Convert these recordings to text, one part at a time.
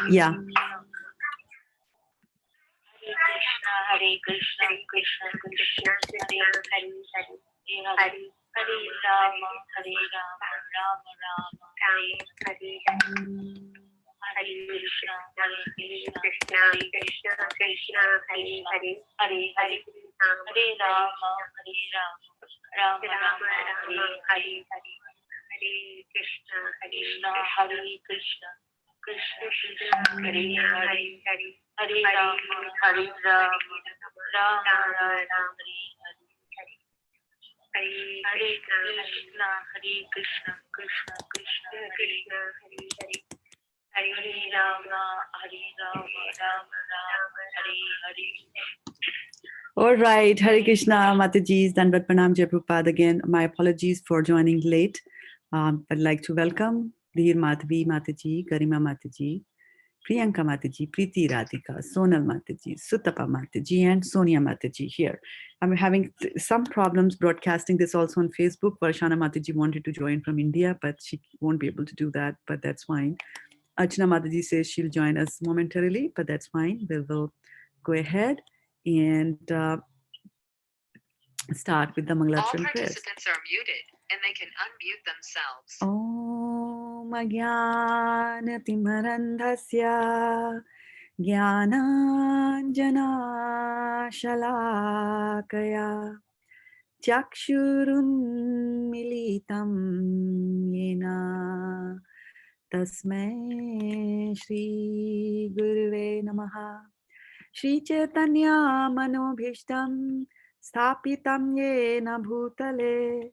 Yeah. Hare Krishna, Krishna Krishna, Hare Hare, Hare Hare Rama, Hare Rama, Rama Rama, Hare Hare. Hare Krishna, Hare Krishna, Krishna Krishna, Hare Hare, Hare Hare, Hare Rama, Hare Rama, Rama Rama, Hare Hare. Hare Krishna, Hare Krishna, Krishna Krishna, Hare Hare, Hare Rama, Hare Rama, Rama Rama, Hare Hare. Hare Krishna, Hare Krishna, Krishna Krishna, Hare Hare, Hare Rama, Rama Rama, Hare Hare. All right, Hare Krishna, Mataji's Dandavat Pranam Jai Prabhupada again. My apologies for joining late. I'd like to welcome Dheer Madhavi Mataji, Garima Mataji, Priyanka Mataji, Preeti Radhika, Sonal Mataji, Sutapa Mataji, and Sonia Mataji here. I'm having some problems broadcasting this also on Facebook. Varshana Mataji wanted to join from India, but she won't be able to do that, but that's fine. Archana Mataji says she'll join us momentarily, but that's fine. We will go ahead and start with the Mangalatram prayers. All participants are muted and they can unmute themselves. Om Jnana-timarandhasya Jnananjana Shalakaya Chakshurunmilitam Yena Tasmai Shri Gurve Namaha Shri Chaitanya Manobhishtam Sthapitam Yena Bhutale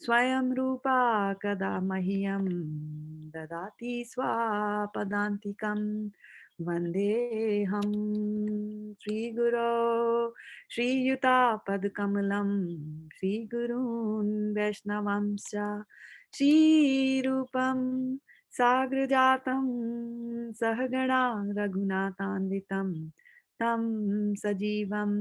Swayam Rupa Kada Mahyam Dadati Swapadantikam Vandeham Sri Guru Shri Yuta Padkamalam Sri Gurun Vaishnavamscha Shri Rupam Sagrajatam Sahagana Raghunatanvitam Tam Sajivam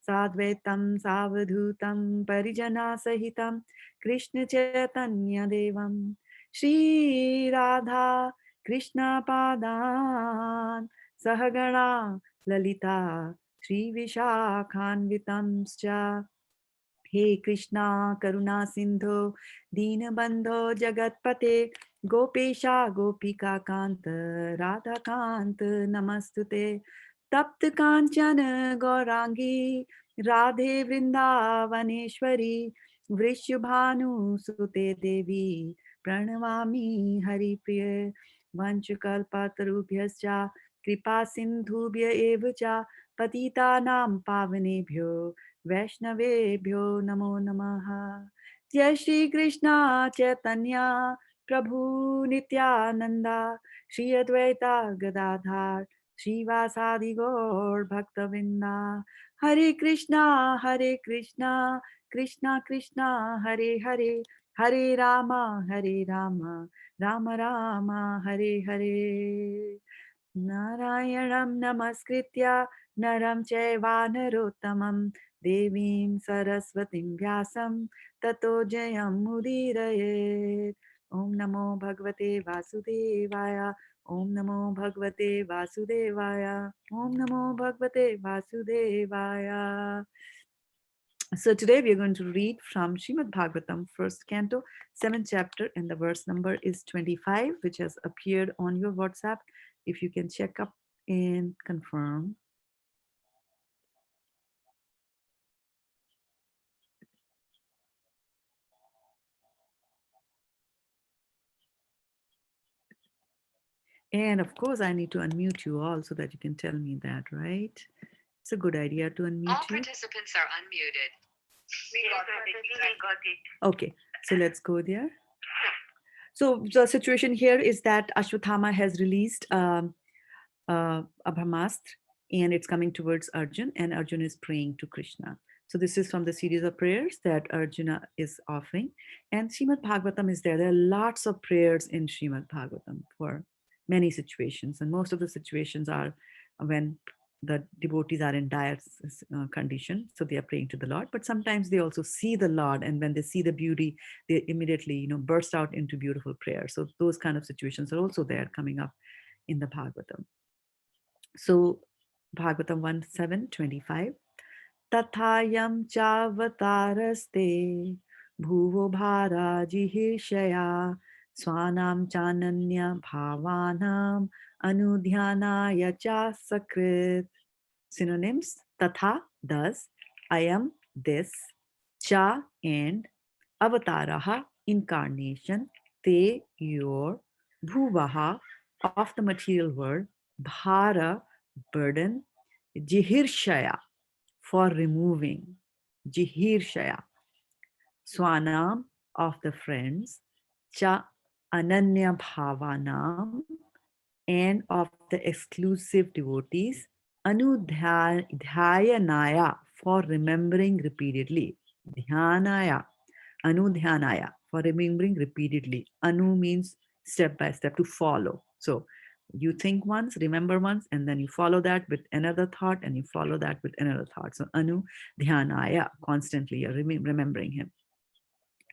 Sadvaitam Savadhutam Parijana Sahitam Krishna Chaitanya Devam Shri Radha Krishna Padan Sahagana Lalita Shri Vishakhanvitamscha He Krishna Karuna Sindhu Dinabandho Jagatpate Gopesha Gopika Kanta Radha Kanta Namastute Tapt Kanchana Gaurangi Radhe Vrindavaneshwari Vrishubhanu Sute Devi Pranavami Hari Priya Vanchukalpatarubhyascha Kripa Sindhubhya Evacha Patita Nam Pavanebhyo Vaishnavebhyo Namo Namaha Jai Shri Krishna Chaitanya Prabhu Nityananda Shri Advaita Gadadhar Shivasadi Gaur Bhaktavinda Hare Krishna Krishna Krishna Hare Hare Hare Rama Rama Rama Hare Hare Narayanam Namaskritya Naram Chaiva Narottamam Devim Saraswatim Vyasam Tato Jayam Mudirayet Om Namo Bhagavate Vasudevaya Om Namo Bhagavate Vasudevaya Om Namo Bhagavate Vasudevaya. So today we are going to read from Srimad Bhagavatam, first canto, 7th chapter, and the verse number is 25, which has appeared on your WhatsApp. If you can check up and confirm. And of course, I need to unmute you all so that you can tell me that, right? It's a good idea to unmute you. All participants are unmuted. We got it. Okay, so let's go there. So the situation here is that Ashwathama has released a Brahmastra, and it's coming towards Arjun, and Arjun is praying to Krishna. So this is from the series of prayers that Arjuna is offering. And Srimad Bhagavatam is there. There are lots of prayers in Srimad Bhagavatam for many situations. And most of the situations are when the devotees are in dire condition. So they are praying to the Lord. But sometimes they also see the Lord. And when they see the beauty, they immediately, burst out into beautiful prayer. So those kind of situations are also there coming up in the Bhagavatam. So Bhagavatam 1:7-25. Tathayam chavataraste bhuvo bhara jihishaya swanam chananya bhavanam anudhyanaya cha sakrit. Synonyms: tatha, thus, ayam, this, cha, and, avataraha, incarnation, te, your, bhuvaha, of the material world, bhara, burden, jihirshaya, for removing, jihirshaya, swanam, of the friends, cha, ananya bhavanam, and of the exclusive devotees, anudhyanaya, for remembering repeatedly, dhyanaya, anudhyanaya, for remembering repeatedly. Anu means step by step, to follow. So you think once, remember once, and then you follow that with another thought, and you follow that with another thought. So anu dhyanaya, constantly you're remembering him.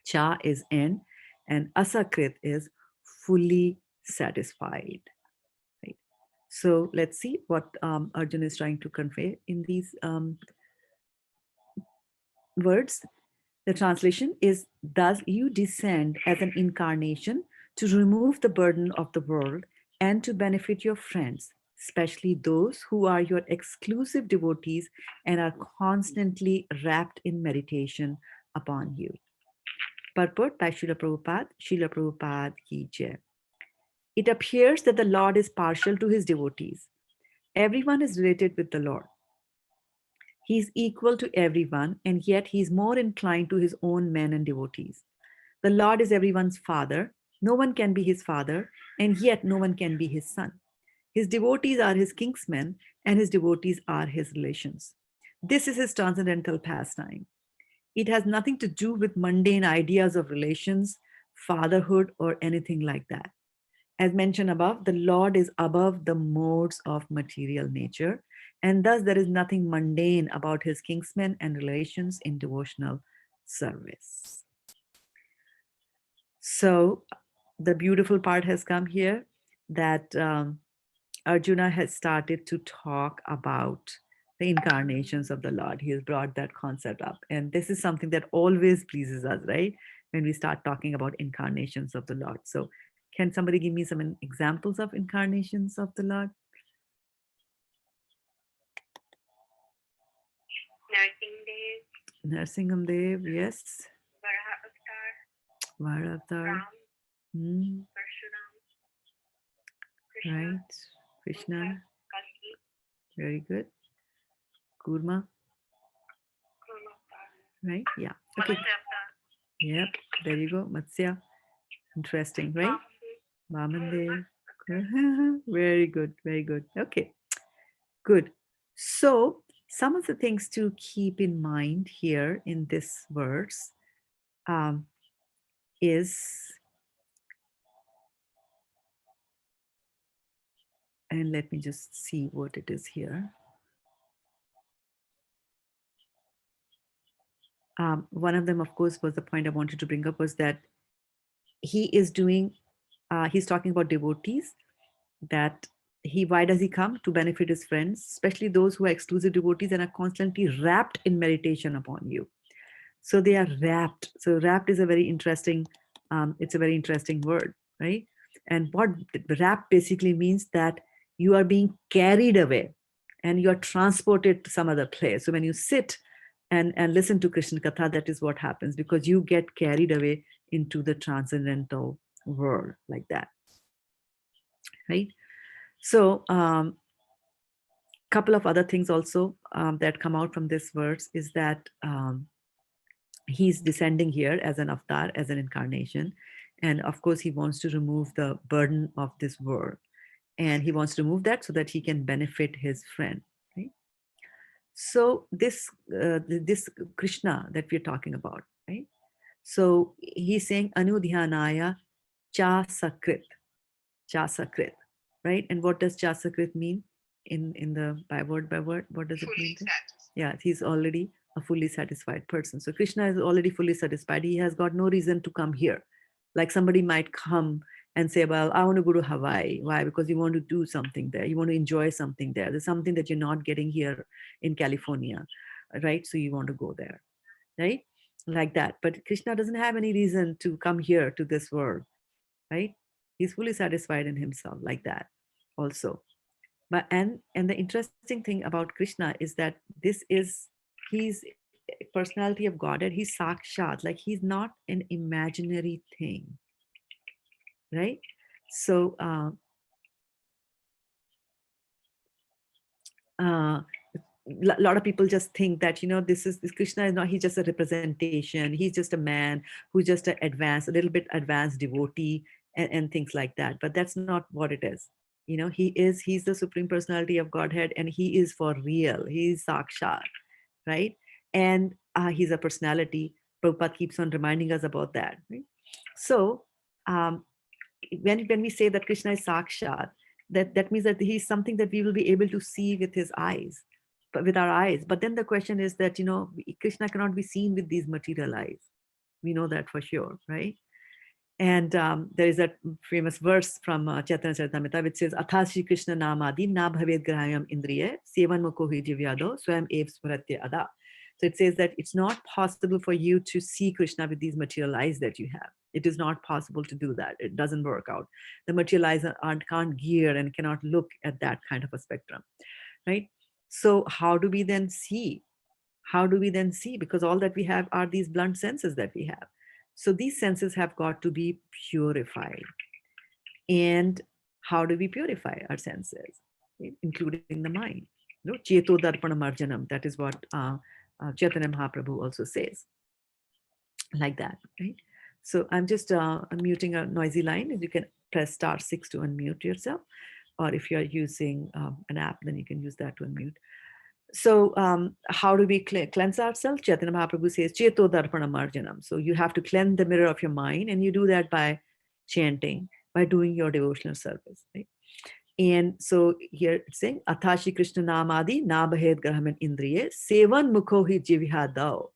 Cha is in, and asakrit is fully satisfied. Right? So let's see what Arjun is trying to convey in these words. The translation is, thus you descend as an incarnation to remove the burden of the world and to benefit your friends, especially those who are your exclusive devotees and are constantly wrapped in meditation upon you. Purport by Srila Prabhupada, Srila Prabhupada ki jai. It appears that the Lord is partial to his devotees. Everyone is related with the Lord. He is equal to everyone, and yet he is more inclined to his own men and devotees. The Lord is everyone's father. No one can be his father, and yet no one can be his son. His devotees are his kinsmen, and his devotees are his relations. This is his transcendental pastime. It has nothing to do with mundane ideas of relations, fatherhood, or anything like that. As mentioned above, the Lord is above the modes of material nature, and thus there is nothing mundane about his kinsmen and relations in devotional service. So the beautiful part has come here, that Arjuna has started to talk about the incarnations of the Lord. He has brought that concept up. And this is something that always pleases us, right? When we start talking about incarnations of the Lord. So can somebody give me some examples of incarnations of the Lord? Narsingham Dev, yes. Vara Avatar. Right. Krishna. Very good. Kurma. Right? Yeah. Okay. Yep. There you go. Matsya. Interesting, right? Vaman. Very good. Very good. Okay. Good. So some of the things to keep in mind here in this verse is, and let me just see what it is here. One of them, of course, was the point I wanted to bring up, was that he is doing, he's talking about devotees, that why does he come? To benefit his friends, especially those who are exclusive devotees and are constantly wrapped in meditation upon you. So they are wrapped. So wrapped is a very interesting, it's a very interesting word, right? And what wrapped basically means, that you are being carried away and you are transported to some other place. So when you sit and listen to Krishna Katha, that is what happens, because you get carried away into the transcendental world like that, right? So couple of other things also that come out from this verse is that he's descending here as an avatar, as an incarnation. And of course, he wants to remove the burden of this world. And he wants to remove that so that he can benefit his friend. Right? So this Krishna that we're talking about, right? So he's saying Anudhyanaya cha sakrit, right? And what does cha sakrit mean in the by word? What does it mean? Yeah, he's already a fully satisfied person. So Krishna is already fully satisfied. He has got no reason to come here. Like somebody might come and say, well, I want to go to Hawaii. Why? Because you want to do something there. You want to enjoy something there. There's something that you're not getting here in California, right? So you want to go there, right? Like that. But Krishna doesn't have any reason to come here to this world, right? He's fully satisfied in himself, like that also. But and the interesting thing about Krishna is that he's personality of Godhead. He's sakshat, like he's not an imaginary thing, right? So a lot of people just think that, this Krishna is not, he's just a representation, he's just a man who's just a little bit advanced devotee, and things like that. But that's not what it is. He's the supreme personality of Godhead, and he is for real. He's sakshat, right? And he's a personality. Prabhupada keeps on reminding us about that, right? So um, when we say that Krishna is sakshat, that means that he's something that we will be able to see with his eyes, but with our eyes. But then the question is that, Krishna cannot be seen with these material eyes. We know that for sure, right? And there is a famous verse from Chaitanya Charitamrita which says, Atha Shri Krishna Namadi na bhaved grahayam indriye sevan mukho hi jivyado swayam ev smaratya ada. So it says that it's not possible for you to see Krishna with these material eyes that you have. It is not possible to do that. It doesn't work out. The material eyes can't gear and cannot look at that kind of a spectrum, right? So how do we then see? How do we then see? Because all that we have are these blunt senses that we have. So these senses have got to be purified. And how do we purify our senses, including the mind? Cheto darpana marjanam. That is what Chaitanya Mahaprabhu also says. Like that, right? So I'm just unmuting a noisy line. You can press *6 to unmute yourself. Or if you're using an app, then you can use that to unmute. So how do we cleanse ourselves? Chaitanya Mahaprabhu says, Cheto Darpana Marjanam. So you have to cleanse the mirror of your mind, and you do that by chanting, by doing your devotional service, right? And so here it's saying, Athashi Krishna Namadi Nabhed Grahaman Indriye Sevan Mukhohi Jivihadao.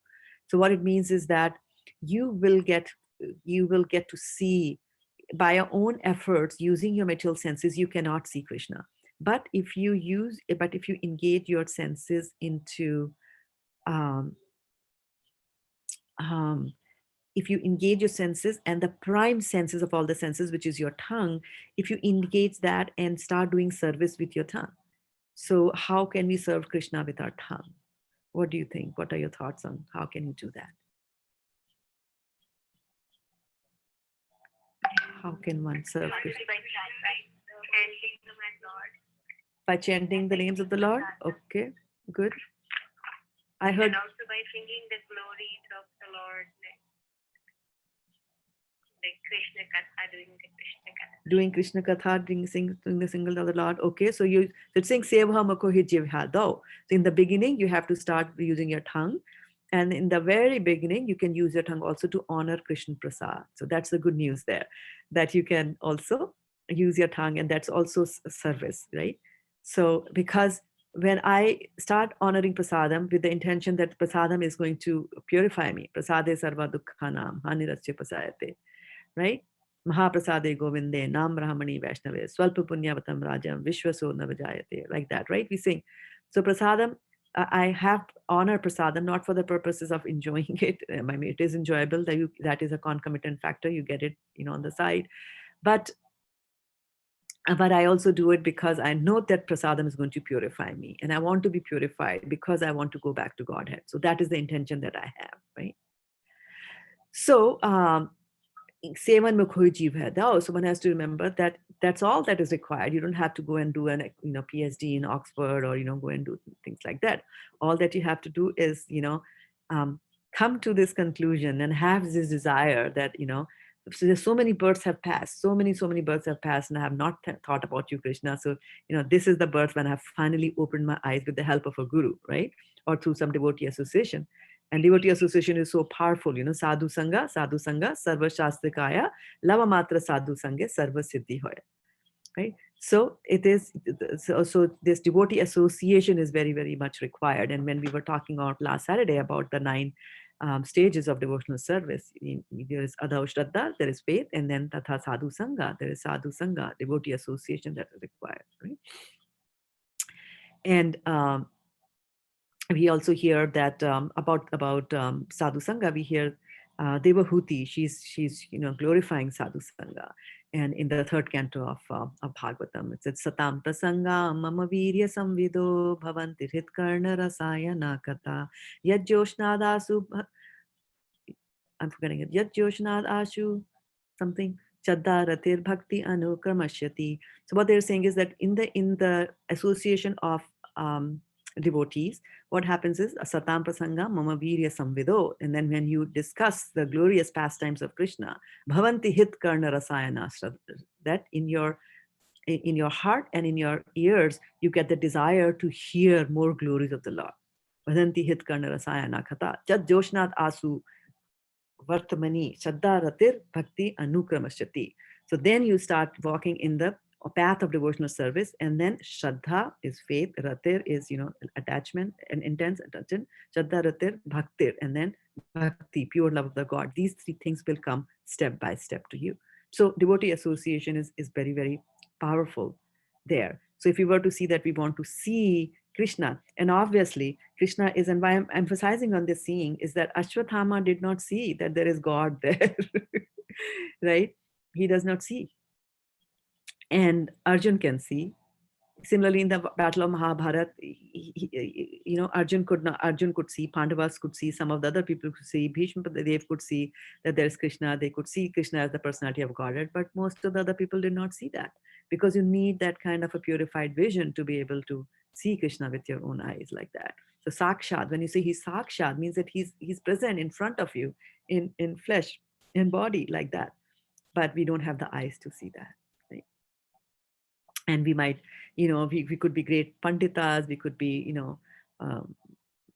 So what it means is that you will get to see by your own efforts, using your material senses. You cannot see Krishna. But if you engage your senses into, if you engage your senses and the prime senses of all the senses, which is your tongue, if you engage that and start doing service with your tongue. So how can we serve Krishna with our tongue? What do you think? What are your thoughts on how can you do that? How can one serve Krishna? By chanting the names of the Lord? Okay, good. I heard. And also by singing the glories of the Lord, like Krishna Katha, doing Krishna Katha. Doing the single of the Lord. Okay, so it's saying Sevha Makohi Jivhado. So in the beginning, you have to start using your tongue. And in the very beginning, you can use your tongue also to honor Krishna Prasad. So that's the good news there, that you can also use your tongue, and that's also service, right? So because when I start honoring prasadam with the intention that prasadam is going to purify me, prasade sarva dukkhanam hanirasya pasayate, right? Mahaprasade govinde nam brahmani vaishnave swalpa punyavatam rajam vishwaso navajayate, like that, right? We sing. So prasadam, I have honor prasadam not for the purposes of enjoying it. I mean, it is enjoyable. That is a concomitant factor. You get it, on the side. But I also do it because I know that prasadam is going to purify me, and I want to be purified because I want to go back to Godhead. So that is the intention that I have, right? So Sevan Mukhoy Jivhada. So one has to remember that that's all that is required. You don't have to go and do an PhD in Oxford, or go and do things like that. All that you have to do is come to this conclusion and have this desire that so there's so many births have passed, so many births have passed, and I have not thought about you, Krishna. So this is the birth when I have finally opened my eyes with the help of a guru, right? Or through some devotee association. And devotee association is so powerful, sadhu sanga, sarva shastrikaya, lava matra sadhu sange, sarva siddhi hoya, right? So it is, so this devotee association is very, very much required. And when we were talking about last Saturday about the 9 stages of devotional service. There is Adau Shraddha, there is faith, and then Tatha Sadhu Sangha, there is Sadhu Sangha, devotee association that is required. Right? And we also hear that about Sadhu Sangha. We hear Devahuti. She's glorifying Sadhu Sangha, and in the third canto of Bhagavatam, it says Satam Prasanga Mama Virya Samvido Bhavanti Hritkarna Rasayana Kata Yajjoshnadasu. I'm forgetting it. Yajjoshnad Ashu something. Chadda Ratir Bhakti Anukramashyati. So what they're saying is that in the association of devotees, what happens is Satam Prasanga Mama Virya Samvido. And then when you discuss the glorious pastimes of Krishna, Bhavanti Hit Karna Rasayana, that in your heart and in your ears, you get the desire to hear more glories of the Lord. Bhavanti Hit Karna Rasayana Kata. Jad Joshnat Asu Vartamani Shraddha Ratir Bhakti Anukramashyati. So then you start walking in the path of devotional service, and then Shraddha is faith, Ratir is attachment and intense attention, Shraddha Ratir Bhaktir, and then Bhakti, pure love of the God. These three things will come step by step to you. So devotee association is very, very powerful there. So if we were to see that we want to see Krishna, and obviously Krishna is, and why I'm emphasizing on this seeing is that Ashwathama did not see that there is God there, right? He does not see. And Arjun can see. Similarly, in the battle of Mahabharata, Arjun could see, Pandavas could see, some of the other people could see, Bhishma Dev could see that there is Krishna. They could see Krishna as the personality of Godhead, but most of the other people did not see that, because you need that kind of a purified vision to be able to see Krishna with your own eyes like that. So Sakshat, when you say he's Sakshat, means that he's present in front of you in flesh, in body like that. But we don't have the eyes to see that. And we might, we could be great panditas, we could be,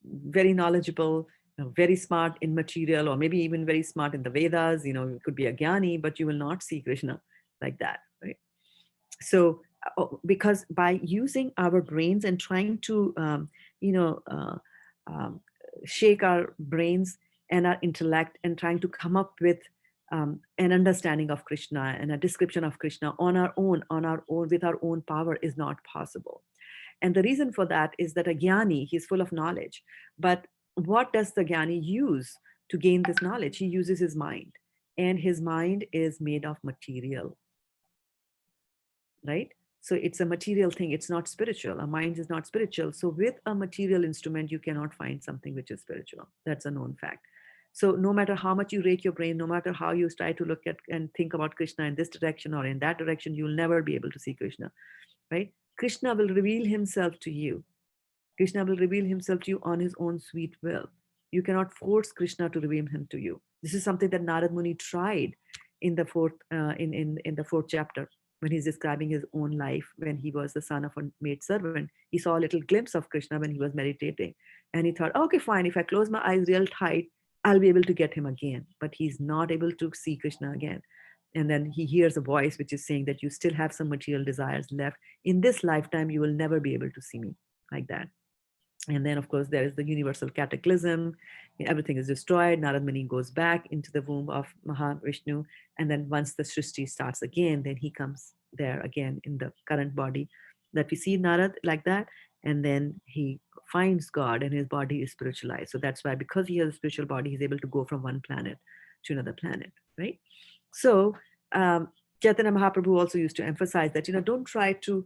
very knowledgeable, very smart in material, or maybe even very smart in the Vedas, you could be a jnani, but you will not see Krishna like that, right? So, because by using our brains and trying to, shake our brains and our intellect and trying to come up with an understanding of Krishna and a description of Krishna on our own, with our own power is not possible. And the reason for that is that a jnani, he's full of knowledge. But what does the jnani use to gain this knowledge? He uses his mind. And his mind is made of material, right? So it's a material thing. It's not spiritual. Our mind is not spiritual. So with a material instrument, you cannot find something which is spiritual. That's a known fact. So no matter how much you rake your brain, no matter how you try to look at and think about Krishna in this direction or in that direction, you'll never be able to see Krishna, right? Krishna will reveal himself to you. Krishna will reveal himself to you on his own sweet will. You cannot force Krishna to reveal him to you. This is something that Narad Muni tried in the fourth chapter, when he's describing his own life when he was the son of a maid servant. He saw a little glimpse of Krishna when he was meditating. And he thought, okay, fine, if I close my eyes real tight, I'll be able to get him again. But he's not able to see Krishna again. And then he hears a voice which is saying that you still have some material desires left. In this lifetime, you will never be able to see me like that. And then, of course, there is the universal cataclysm. Everything is destroyed. Narad Muni goes back into the womb of Mahavishnu. And then once the Srishti starts again, then he comes there again in the current body that we see Narad like that. And then he finds God and his body is spiritualized. So that's why, because he has a spiritual body, he's able to go from one planet to another planet, right? So Chaitanya Mahaprabhu also used to emphasize that, don't try to,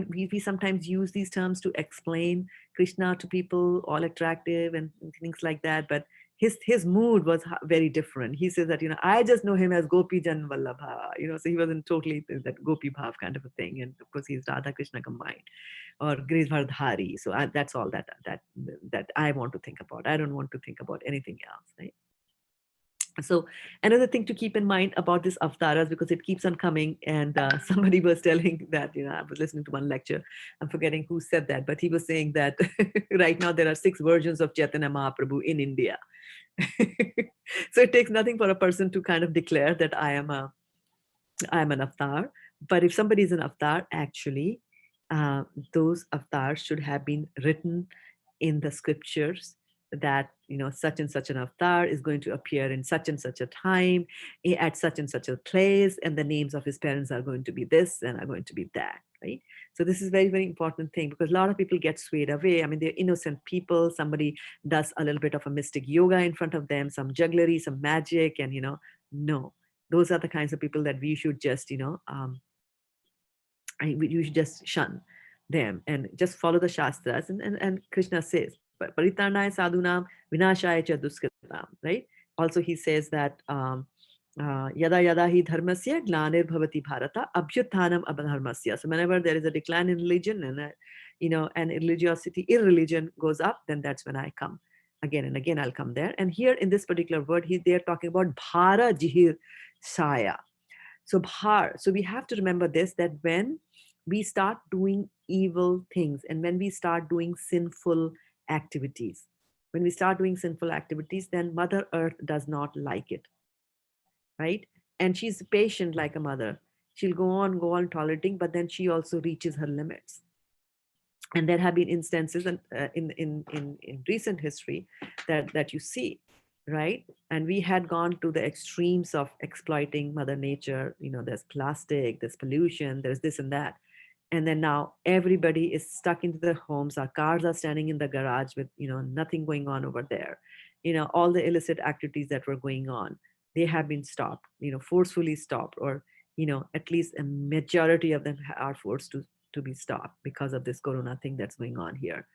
we sometimes use these terms to explain Krishna to people, all attractive and things like that. But his mood was very different. He says that, I just know him as Gopi Jan Vallabha, so he wasn't totally that Gopi Bhav kind of a thing. And of course, he's Radha Krishna combined, or Giridhardhari. So that's all that I want to think about. I don't want to think about anything else, right? So another thing to keep in mind about this avatars, because it keeps on coming, and somebody was telling that, I was listening to one lecture, I'm forgetting who said that, but he was saying that right now there are 6 versions of Chaitanya Mahaprabhu in India. So it takes nothing for a person to kind of declare that I am an avatar. But if somebody is an avatar, actually, those avatars should have been written in the scriptures, that such and such an avatar is going to appear in such and such a time, at such and such a place, and the names of his parents are going to be this and are going to be that, right? So this is very, very important thing, because a lot of people get swayed away. I mean, they're innocent people. Somebody does a little bit of a mystic yoga in front of them, some jugglery, some magic, and no, those are the kinds of people that we should just you should just shun them and just follow the shastras. And Krishna says, Paritarnaya sadhunam vinashaya cha duskritam, right? Also, he says that yada yada hi dharmasya glanir bhavati bharata abhyuthanam abdharmasya. So whenever there is a decline in religion and religiosity, irreligion goes up, then that's when I come again and again. I'll come there. And here in this particular word, they're talking about bhara jihir saya. So bhar. So we have to remember this, that when we start doing evil things and when we start doing sinful activities, then Mother Earth does not like it, right? And she's patient like a mother. She'll go on tolerating, but then she also reaches her limits. And there have been instances in recent history that you see, right? And we had gone to the extremes of exploiting Mother Nature. There's plastic, there's pollution, there's this and that. And then now everybody is stuck into their homes. Our cars are standing in the garage with nothing going on over there. All the illicit activities that were going on, they have been stopped, forcefully stopped, or at least a majority of them are forced to be stopped because of this corona thing that's going on here.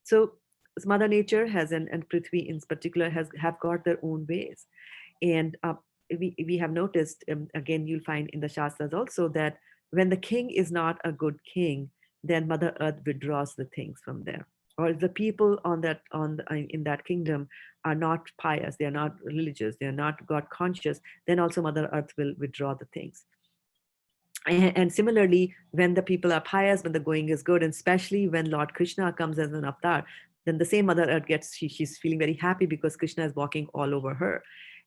So Mother Nature has, and Prithvi in particular, have got their own ways. And we have noticed, again, you'll find in the Shastras also, that when the king is not a good king, then Mother Earth withdraws the things from there. Or if the people in that kingdom are not pious, they are not religious, they are not God conscious, then also Mother Earth will withdraw the things. And similarly, when the people are pious, when the going is good, and especially when Lord Krishna comes as an avatar, then the same Mother Earth she's feeling very happy because Krishna is walking all over her.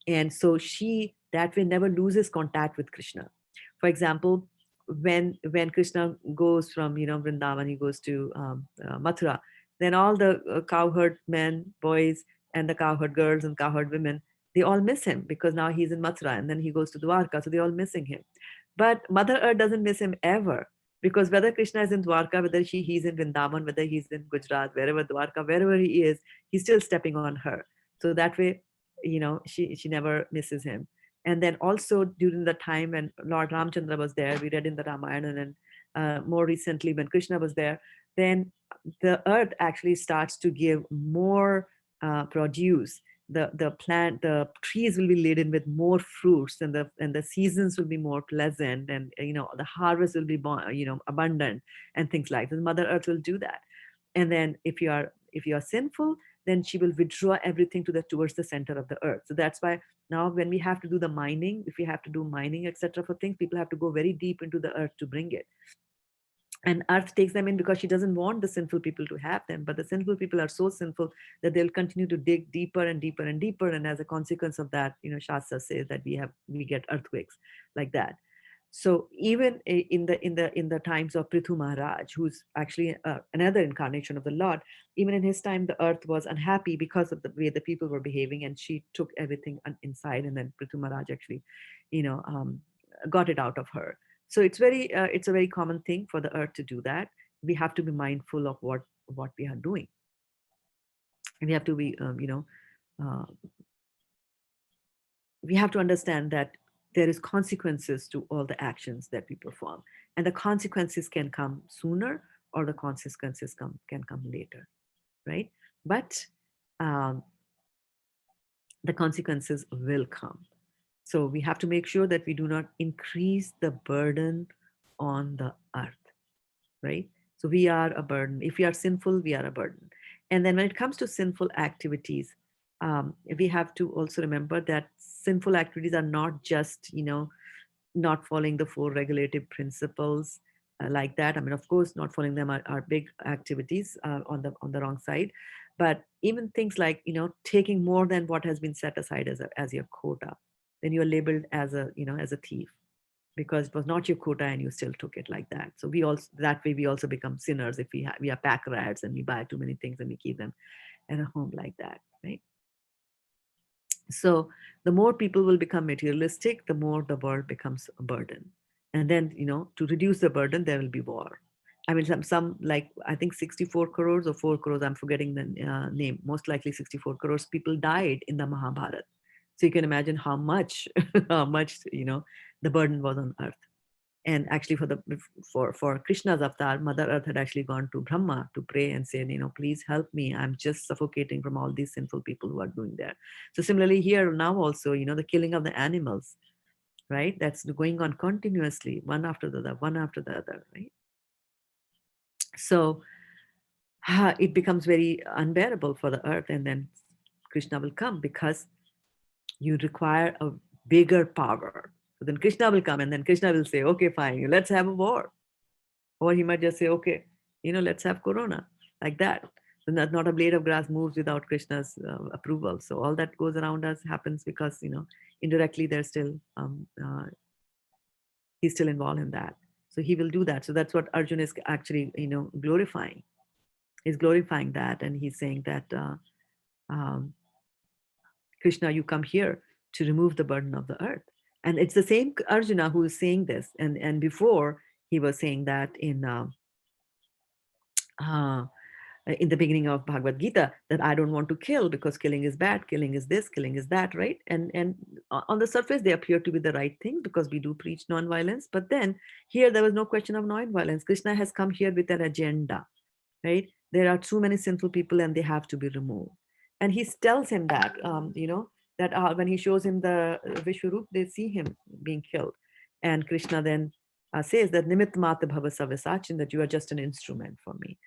And so she that way never loses contact with Krishna. For example, when Krishna goes from Vrindavan, he goes to Mathura, then all the cowherd men, boys, and the cowherd girls and cowherd women, they all miss him because now he's in Mathura, and then he goes to Dwarka, so they're all missing him. But Mother Earth doesn't miss him ever, because whether Krishna is in Dwarka, whether he's in Vrindavan, whether he's in Gujarat, wherever Dwarka, wherever he is, he's still stepping on her. So that way, she never misses him. And then also during the time when Lord Ramchandra was there, we read in the Ramayana, and more recently when Krishna was there, then the earth actually starts to give more produce. The trees will be laden with more fruits, and the seasons will be more pleasant, and the harvest will be abundant, and things like that. Mother Earth will do that. And then if you are sinful, then she will withdraw everything towards the center of the earth. So that's why now when we have to do the mining, if we have to do mining, etc., for things, people have to go very deep into the earth to bring it. And earth takes them in because she doesn't want the sinful people to have them. But the sinful people are so sinful that they'll continue to dig deeper and deeper and deeper. And as a consequence of that, Shastra says that we get earthquakes like that. So even in the times of Prithu Maharaj, who's actually another incarnation of the Lord, even in his time, the earth was unhappy because of the way the people were behaving, and she took everything inside, and then Prithu Maharaj actually, got it out of her. So it's a very common thing for the earth to do that. We have to be mindful of what we are doing, and we have to be, uh, we have to understand that there is consequences to all the actions that we perform, and the consequences can come sooner, or the consequences can come later, right? But um, the consequences will come. So we have to make sure that we do not increase the burden on the earth, right? So we are a burden. If we are sinful, we are a burden. And then when it comes to sinful activities, we have to also remember that sinful activities are not just, not following the four regulative principles like that. I mean, of course, not following them are big activities on the wrong side. But even things like, taking more than what has been set aside as your quota, then you're labeled as a thief, because it was not your quota and you still took it like that. So we also become sinners if we are pack rats and we buy too many things and we keep them at a home like that. right? So the more people will become materialistic, the more the world becomes a burden. And then, to reduce the burden, there will be war. I mean, some like, I think 64 crores or 4 crores, I'm forgetting the name, most likely 64 crores people died in the Mahabharata. So you can imagine how much, how much, the burden was on earth. And actually for Krishna's avatar, Mother Earth had actually gone to Brahma to pray and say, please help me, I'm just suffocating from all these sinful people who are doing that. So similarly here now also, the killing of the animals, right, that's going on continuously, one after the other, one after the other, right? So it becomes very unbearable for the earth, and then Krishna will come because you require a bigger power. So then Krishna will come, and then Krishna will say, okay, fine, let's have a war. Or he might just say, okay, let's have Corona, like that. So not a blade of grass moves without Krishna's approval. So all that goes around us happens because, indirectly he's still involved in that. So he will do that. So that's what Arjun is actually, glorifying. He's glorifying that. And he's saying that, um, Krishna, you come here to remove the burden of the earth. And it's the same Arjuna who is saying this. And before he was saying that in the beginning of Bhagavad Gita, that I don't want to kill because killing is bad, killing is this, killing is that, right? And on the surface, they appear to be the right thing because we do preach non-violence. But then here, there was no question of non-violence. Krishna has come here with an agenda, right? There are too many sinful people and they have to be removed. And he tells him that, that when he shows him the Vishwarup, they see him being killed. And Krishna then says that Nimitt Mata Bhava Savasachin, that you are just an instrument for me.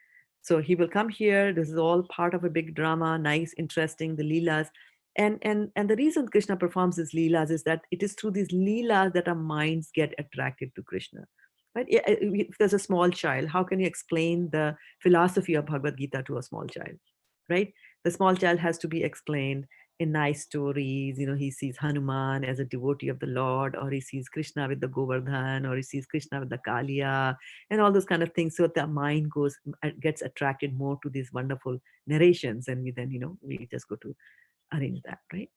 So he will come here. This is all part of a big drama, nice, interesting, the Leelas. And the reason Krishna performs these Leelas is that it is through these Leelas that our minds get attracted to Krishna. Right? If there's a small child, how can you explain the philosophy of Bhagavad Gita to a small child? Right? The small child has to be explained in nice stories. He sees Hanuman as a devotee of the Lord, or he sees Krishna with the Govardhan, or he sees Krishna with the Kaliya, and all those kind of things. So the mind gets attracted more to these wonderful narrations, and we just go to arrange that, right?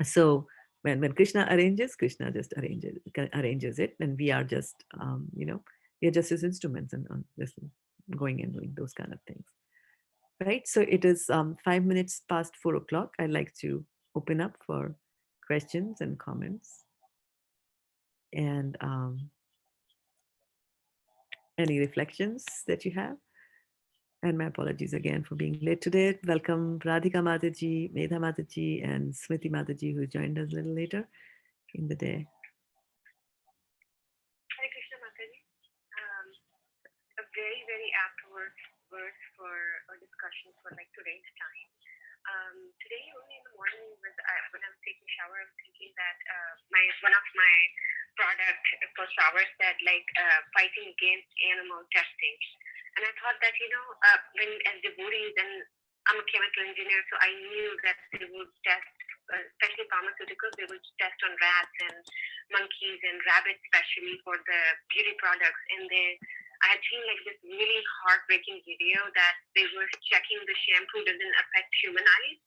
So when Krishna arranges, Krishna just arranges it, and we are just we are just his instruments and just going and doing those kind of things. Right. So it is 5 minutes past 4 o'clock. I'd like to open up for questions and comments. And any reflections that you have. And my apologies again for being late today. Welcome Radhika Mataji, Medha Mataji, and Smriti Mataji, who joined us a little later in the day. Hare Krishna Mataji. A very, very apt words for a discussion for like today's time. Today, early in the morning, when I was taking a shower, I was thinking that one of my product for shower said like fighting against animal testing, and I thought that when as devotees, and I'm a chemical engineer, so I knew that they would test, especially pharmaceuticals, they would test on rats and monkeys and rabbits, especially for the beauty products, and I had seen like this really heartbreaking video that they were checking the shampoo doesn't affect human eyes.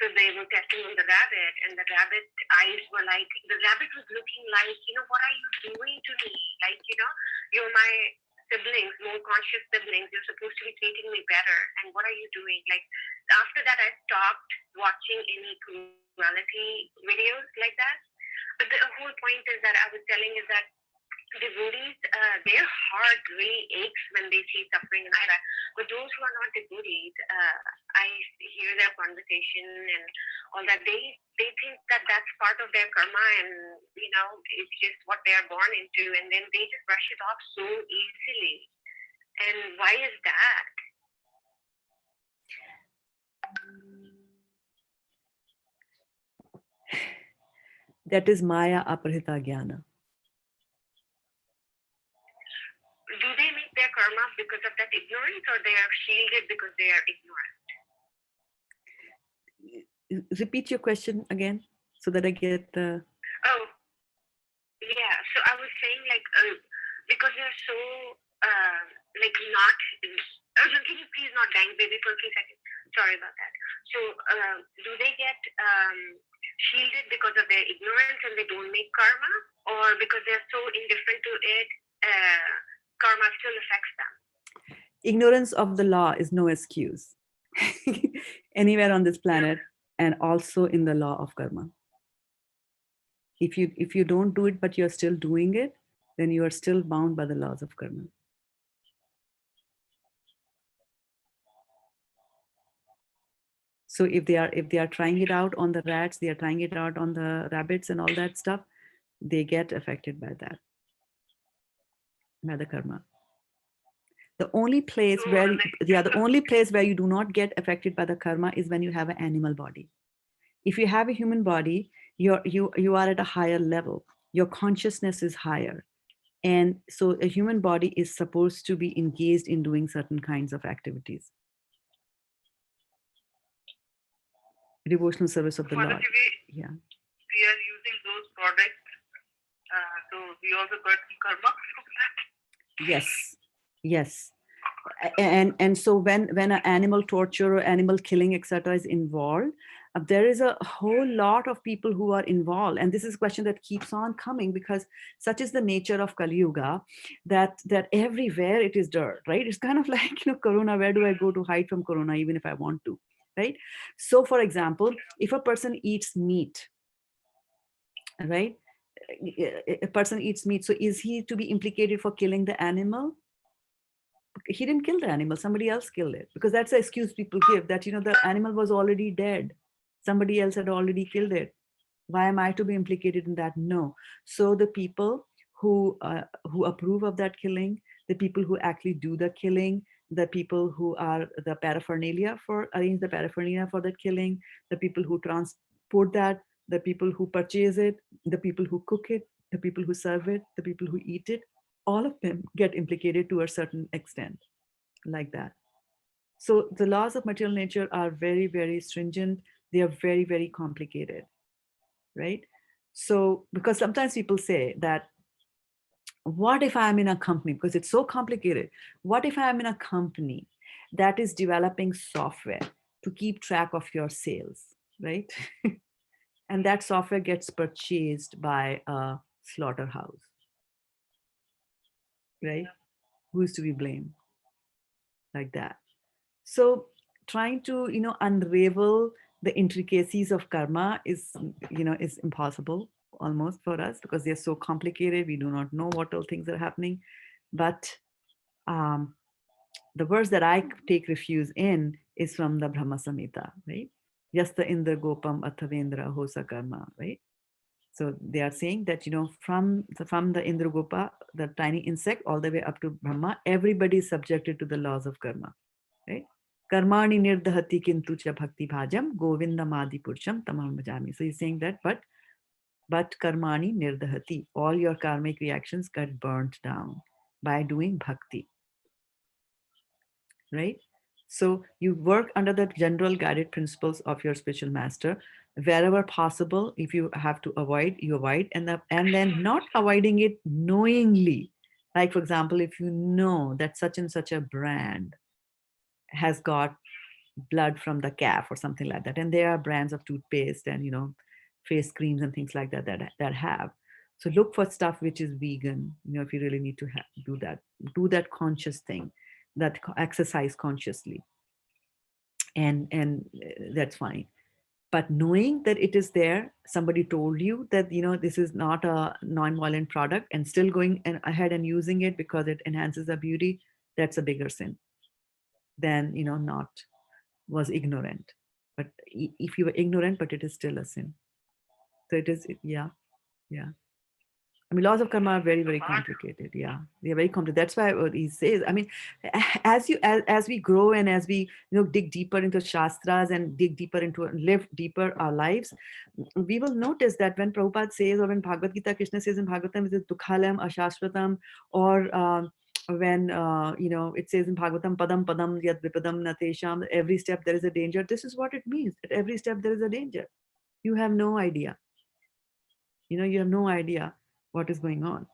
So they were testing on the rabbit, and the rabbit eyes were like, the rabbit was looking like, what are you doing to me? Like, you're my siblings, more conscious siblings. You're supposed to be treating me better. And what are you doing? Like, after that, I stopped watching any cruelty videos like that. But the whole point is that I was telling is that devotees, their heart really aches when they see suffering and all that. But those who are not devotees, I hear their conversation and all that. They think that that's part of their karma, and it's just what they are born into, and then they just brush it off so easily. And why is that? That is Maya Aparita Jnana. Do they make their karma because of that ignorance, or they are shielded because they are ignorant? Repeat your question again so that I get the... Oh, yeah. So I was saying because they're so not... Can you please not bang baby for 3 seconds? Sorry about that. So do they get shielded because of their ignorance and they don't make karma, or because they're so indifferent to it, karma still affects them? Ignorance of the law is no excuse anywhere on this planet, and also in the law of karma. If you don't do it but you're still doing it, then you are still bound by the laws of karma. So if they are trying it out on the rats, they are trying it out on the rabbits and all that stuff, they get affected by that, by the karma. The only place where the only place where you do not get affected by the karma is when you have an animal body. If you have a human body, you are at a higher level. Your consciousness is higher. And so a human body is supposed to be engaged in doing certain kinds of activities. Devotional service of the Lord. Yeah. We are using those products, so we also got some karma from that. Yes. Yes. And so when an animal torture or animal killing, etc., is involved, there is a whole lot of people who are involved, and this is a question that keeps on coming because such is the nature of Kali Yuga, that everywhere it is dirt, right? It's kind of like, Corona. Where do I go to hide from Corona, even if I want to, right? So, for example, if a person eats meat, right? A person eats meat, so is he to be implicated for killing the animal? He didn't kill the animal, somebody else killed it, because that's the excuse people give, that the animal was already dead, somebody else had already killed it. Why am I to be implicated in that? No. So the people who approve of that killing, the people who actually do the killing, the people who are the paraphernalia for arrange the paraphernalia for the killing, the people who transport that, the people who purchase it, the people who cook it, the people who serve it, the people who eat it, all of them get implicated to a certain extent, like that. So the laws of material nature are very, very stringent. They are very, very complicated, right? So, because sometimes people say that, what if I'm in a company, because it's so complicated, what if I'm in a company that is developing software to keep track of your sales, right? And that software gets purchased by a slaughterhouse, right? Who's to be blamed? Like that. So trying to, unravel the intricacies of karma is impossible almost for us, because they're so complicated. We do not know what all things are happening. But the verse that I take refuge in is from the Brahma Samhita, right? Yasta Indra Gopam Athavendra Hosa Karma, right? So they are saying that, from the Indragopa, the tiny insect, all the way up to Brahma, everybody is subjected to the laws of karma, right? Karmani nirdhati kintu cha bhakti bhajam govindamadi purusham tamam bhajami. So he's saying that, but karmani nirdhati, all your karmic reactions get burnt down by doing bhakti, right? So you work under the general guided principles of your spiritual master. Wherever possible, if you have to avoid, you avoid, and then not avoiding it knowingly. Like, for example, if you know that such and such a brand has got blood from the calf or something like that, and there are brands of toothpaste and face creams and things like that have. So look for stuff which is vegan. If you really need to do that conscious thing, that exercise consciously, and that's fine. But knowing that it is there, somebody told you that this is not a non-violent product, and still going ahead and using it because it enhances the beauty, that's a bigger sin than not was ignorant. But if you were ignorant, but it is still a sin. So it is, yeah. I mean, laws of karma are very, very complicated. Yeah, they are very complicated. That's why he says. I mean, as we grow and as we dig deeper into shastras and dig deeper into live deeper our lives, we will notice that when Prabhupada says, or when Bhagavad Gita, Krishna says in Bhagavatam, it is dukhalam ashashvatam, or when it says in Bhagavatam, padam padam yad vipadam natesham, every step there is a danger. This is what it means. At every step there is a danger. You have no idea. You have no idea what is going on,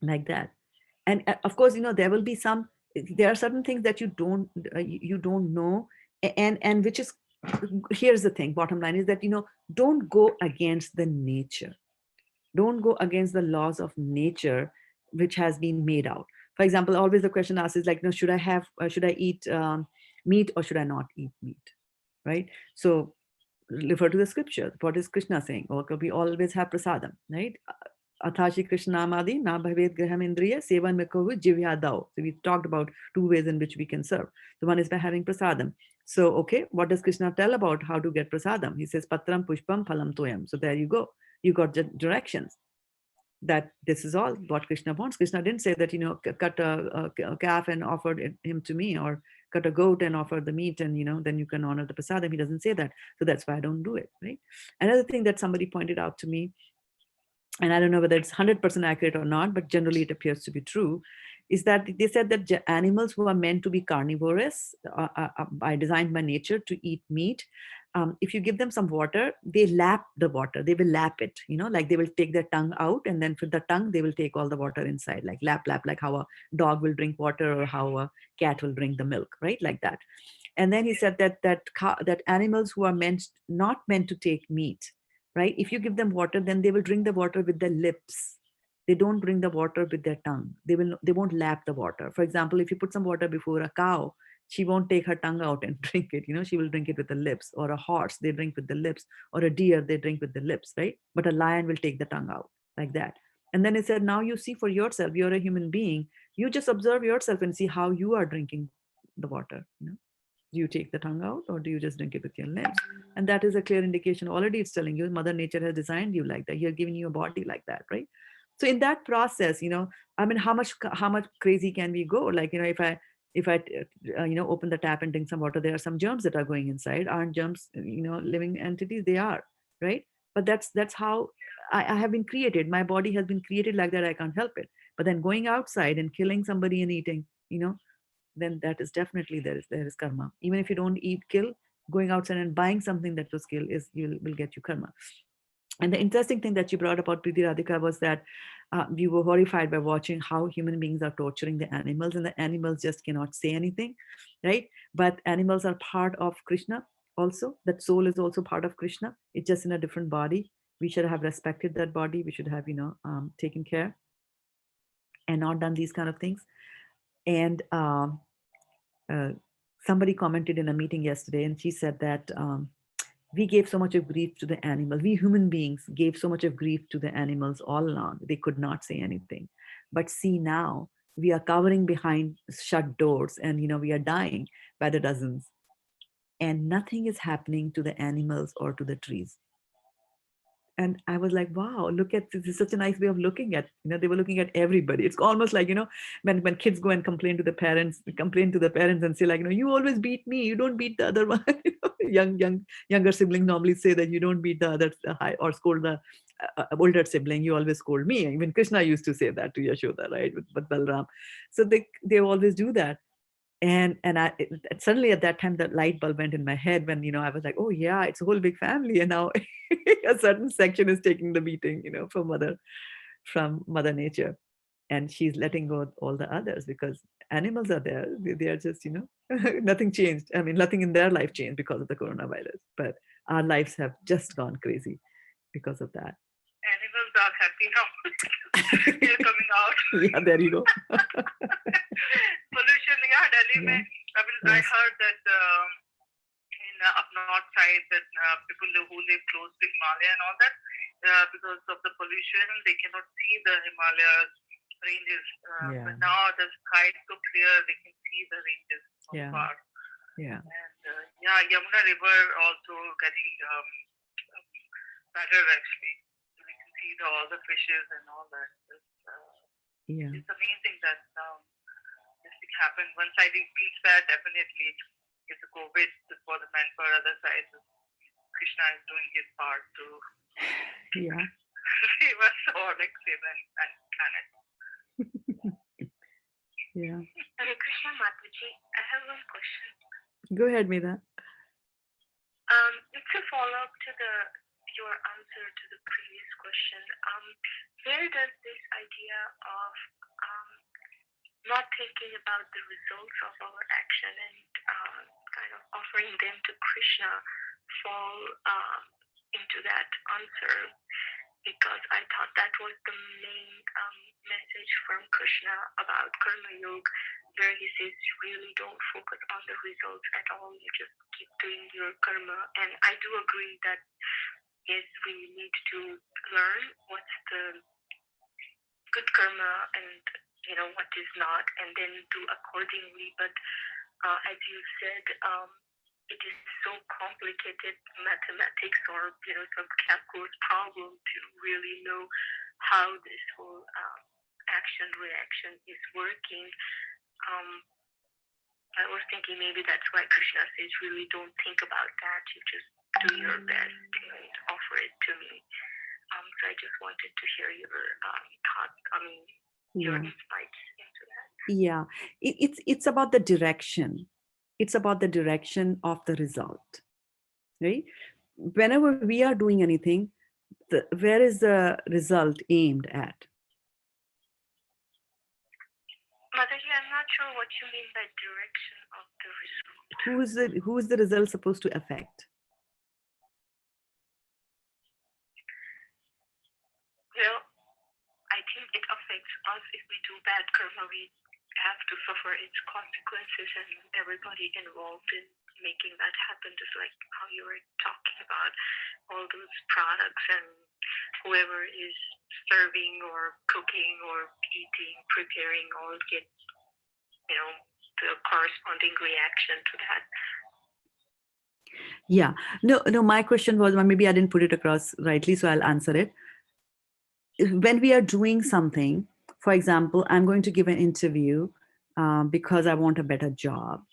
like that. And of course, there will be there are certain things that you don't know, And which is, here's the thing, bottom line is that, don't go against the nature. Don't go against the laws of nature, which has been made out. For example, always the question asked is like, should I eat meat or should I not eat meat? Right? So refer to the scripture. What is Krishna saying? Or we always have prasadam, right? Athashi Krishna Amadi, na bhavet graham indriya, sevan mekohu jivya dao. So we talked about two ways in which we can serve. The one is by having prasadam. So, okay, what does Krishna tell about how to get prasadam? He says, patram pushpam phalam toyam. So there you go. You got directions that this is all what Krishna wants. Krishna didn't say that, cut a calf and offered him to me, or cut a goat and offer the meat and, then you can honor the prasadam. He doesn't say that. So that's why I don't do it, right? Another thing that somebody pointed out to me, and I don't know whether it's 100% accurate or not, but generally it appears to be true, is that they said that animals who are meant to be carnivorous, by designed by nature to eat meat, if you give them some water, they lap the water. They will lap it, like they will take their tongue out, and then with the tongue, they will take all the water inside, like lap, like how a dog will drink water or how a cat will drink the milk, right? Like that. And then he said that animals who are not meant to take meat, right? If you give them water, then they will drink the water with their lips. They don't drink the water with their tongue. They won't lap the water. For example, if you put some water before a cow, she won't take her tongue out and drink it. She will drink it with the lips. Or a horse, they drink with the lips. Or a deer, they drink with the lips, right? But a lion will take the tongue out like that. And then he said, now you see for yourself, you're a human being. You just observe yourself and see how you are drinking the water. Do you take the tongue out or do you just drink it with your lips? And that is a clear indication. Already it's telling you Mother Nature has designed you like that. You're giving you a body like that, right? So in that process, I mean, how much crazy can we go? Like, if I open the tap and drink some water, there are some germs that are going inside. Aren't germs, living entities? They are, right? But that's how I have been created. My body has been created like that. I can't help it. But then going outside and killing somebody and eating, then that is definitely there is karma. Even if you don't kill, going outside and buying something that was killed will get you karma. And the interesting thing that you brought about Priti Radhika was that we were horrified by watching how human beings are torturing the animals, and the animals just cannot say anything, right? But animals are part of Krishna also. That soul is also part of Krishna. It's just in a different body. We should have respected that body. We should have, taken care and not done these kind of things. And uh, somebody commented in a meeting yesterday, and she said that we gave so much of grief to the animal. We human beings gave so much of grief to the animals all along. They could not say anything. But see now, we are covering behind shut doors, and we are dying by the dozens. And nothing is happening to the animals or to the trees. And I was like, wow, look at this is such a nice way of looking at, they were looking at everybody. It's almost like, when kids go and complain to the parents and say like, you always beat me, you don't beat the other one. Younger siblings normally say that you don't beat the other high or scold the older sibling, you always scold me. Even Krishna used to say that to Yashoda, right? With Balram. So they always do that. And suddenly at that time, that light bulb went in my head when, I was like, oh yeah, it's a whole big family. And now a certain section is taking the beating, from mother nature. And she's letting go of all the others because animals are there. They are just, nothing changed. I mean, nothing in their life changed because of the coronavirus, but our lives have just gone crazy because of that. Animals are happy now. They're coming out. Yeah, there you go. Pollution, yeah, Delhi. Yeah. I heard that in up north side that people who live close to Himalaya and all that, because of the pollution, they cannot see the Himalayas ranges. But now the sky is so clear, they can see the ranges from far. Yeah. And Yamuna River also getting better actually. We can see all the fishes and all that. It's amazing that this thing happened. One side it feels bad, definitely. It's a COVID for the man, for other side, Krishna is doing his part to save us or like save and planet. Yeah. Hare Krishna Mataji, I have one question. Go ahead, Meera. It's a follow-up to your answer to the previous question. Where does this idea of not thinking about the results of our action and kind of offering them to Krishna fall into that answer, because I thought that was the main message from Krishna about Karma Yoga, where he says, really don't focus on the results at all. You just keep doing your karma. And I do agree that, yes, we need to learn what's the good karma and, what is not, and then do accordingly. But as you said, it is so complicated mathematics or, some calculus problem to really know how this whole action reaction is working. I was thinking maybe that's why Krishna says, really don't think about that. You just do your best and offer it to me. So I just wanted to hear your thoughts, your insights into that. Yeah, it's about the direction. It's about the direction of the result, right? Whenever we are doing anything, where is the result aimed at? Mataji, I'm not sure what you mean by direction of the result. Who is the result supposed to affect? Well, I think it affects us. If we do bad karma, we have to suffer its consequences, and everybody involved in making that happen, just like how you were talking about all those products and whoever is serving or cooking or eating, preparing, all get, the corresponding reaction to that. Yeah, no, my question was, maybe I didn't put it across rightly, so I'll answer it. When we are doing something, for example, I'm going to give an interview because I want a better job,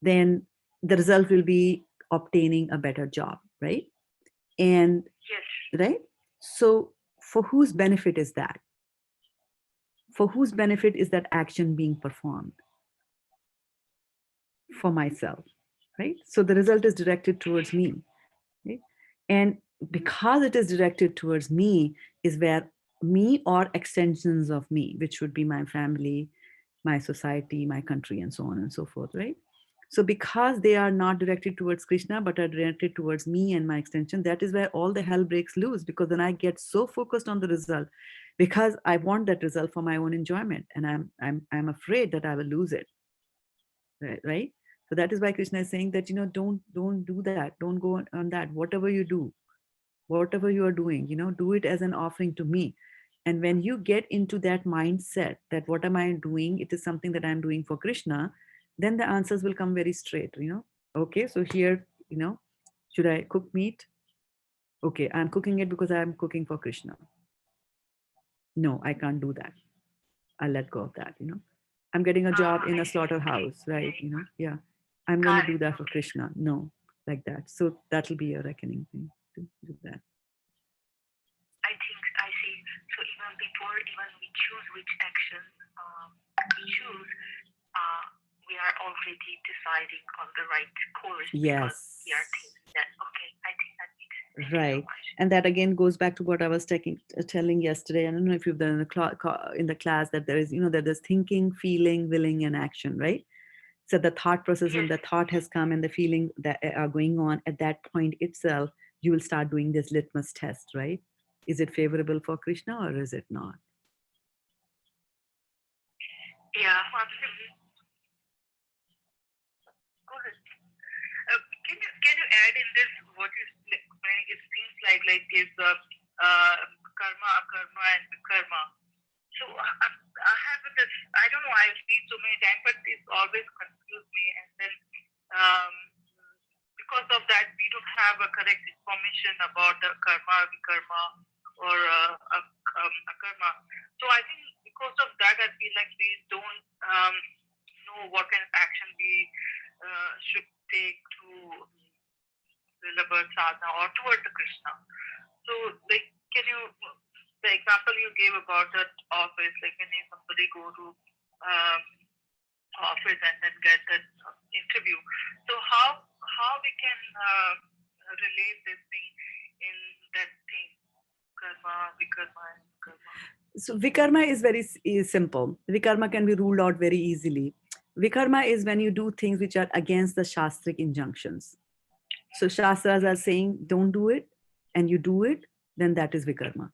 then the result will be obtaining a better job, right? And yes. Right? So for whose benefit is that? For whose benefit is that action being performed? For myself, right? So the result is directed towards me, right? And because it is directed towards me is where me or extensions of me, which would be my family, my society, my country, and so on and so forth, right? So because they are not directed towards Krishna, but are directed towards me and my extension, that is where all the hell breaks loose, because then I get so focused on the result because I want that result for my own enjoyment. And I'm afraid that I will lose it. Right? So that is why Krishna is saying that, don't do that. Don't go on that. Whatever you do, whatever you are doing, do it as an offering to me. And when you get into that mindset that what am I doing, it is something that I'm doing for Krishna, then the answers will come very straight. Okay, so here, should I cook meat? Okay, I'm cooking it because I'm cooking for Krishna. No, I can't do that. I'll let go of that. I'm getting a job in a slaughterhouse, right? Yeah, I'm going to do that for Krishna. No, like that. So that'll be a reckoning thing to do that. I think I see. So even before we choose which action we choose, we are already deciding on the right course. Yes. Because we are thinking that, okay, I think that makes sense. Right. And that again goes back to what I was telling yesterday. I don't know if you've done in the class that there is, that there's thinking, feeling, willing, and action, right? So the thought process, when the thought has come and the feeling that are going on at that point itself, you will start doing this litmus test, right? Is it favorable for Krishna or is it not? Yeah, absolutely. Go ahead. Can you add in this what is when it seems like is karma, akarma, and vikarma? So I have this. I don't know. I've seen so many times, but it's always confused me. And then because of that, we don't have a correct information about the karma, vikarma, or akarma. So I think because of that, I feel like we don't know what kind of action we should take to deliver sadhana or toward the Krishna. So, can you, the example you gave about that office, when somebody go to office and then get that interview. So how we can relate this thing in that thing, karma, vikarma, and karma? So vikarma is very simple. Vikarma can be ruled out very easily. Vikarma is when you do things which are against the Shastric injunctions. So Shastras are saying, don't do it, and you do it, then that is Vikarma.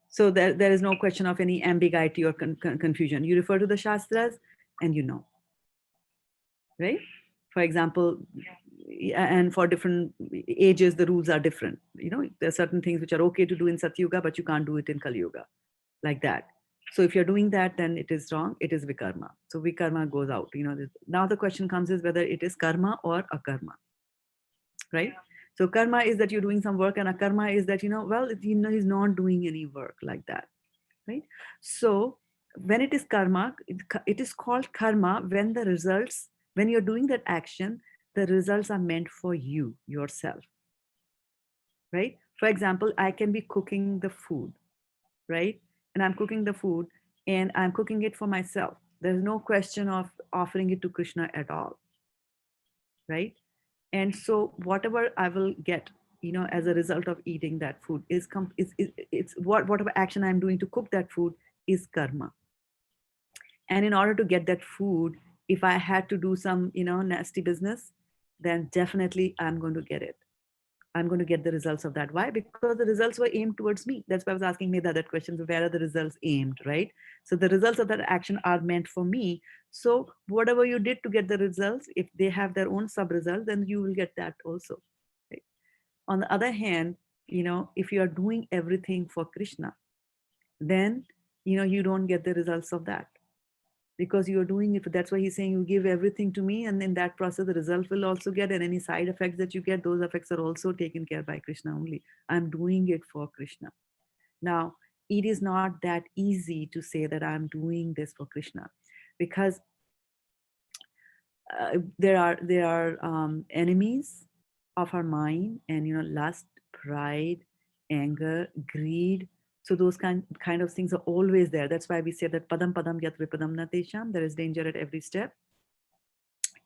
So there is no question of any ambiguity or confusion. You refer to the Shastras and you know, right? For example, and for different ages, the rules are different. There are certain things which are okay to do in Satyuga, but you can't do it in Kali Yuga, like that. So if you're doing that, then it is wrong. It is Vikarma. So Vikarma goes out. Now the question comes is whether it is karma or akarma, right? Yeah. So karma is that you're doing some work, and akarma is that, he's not doing any work, like that, right? So when it is karma, it is called karma when you're doing that action, the results are meant for you, yourself, right? For example, I can be cooking the food, right? And I'm cooking the food and I'm cooking it for myself. There's no question of offering it to Krishna at all, right? And so whatever I will get, as a result of eating that food it's whatever action I'm doing to cook that food is karma. And in order to get that food, if I had to do some, nasty business, then definitely I'm going to get it. I'm going to get the results of that. Why? Because the results were aimed towards me. That's why I was asking me that question. So where are the results aimed, right? So the results of that action are meant for me. So whatever you did to get the results, if they have their own sub result, then you will get that also. Right? On the other hand, if you are doing everything for Krishna, then, you don't get the results of that, because you're doing it. That's why he's saying, you give everything to me, and in that process the result will also get, and any side effects that you get, those effects are also taken care by Krishna only. I'm doing it for Krishna. Now, it is not that easy to say that I'm doing this for Krishna, because there are enemies of our mind, and lust, pride, anger, greed. So those kind of things are always there. That's why we say that padam padam yat vipadam na tesham. There is danger at every step.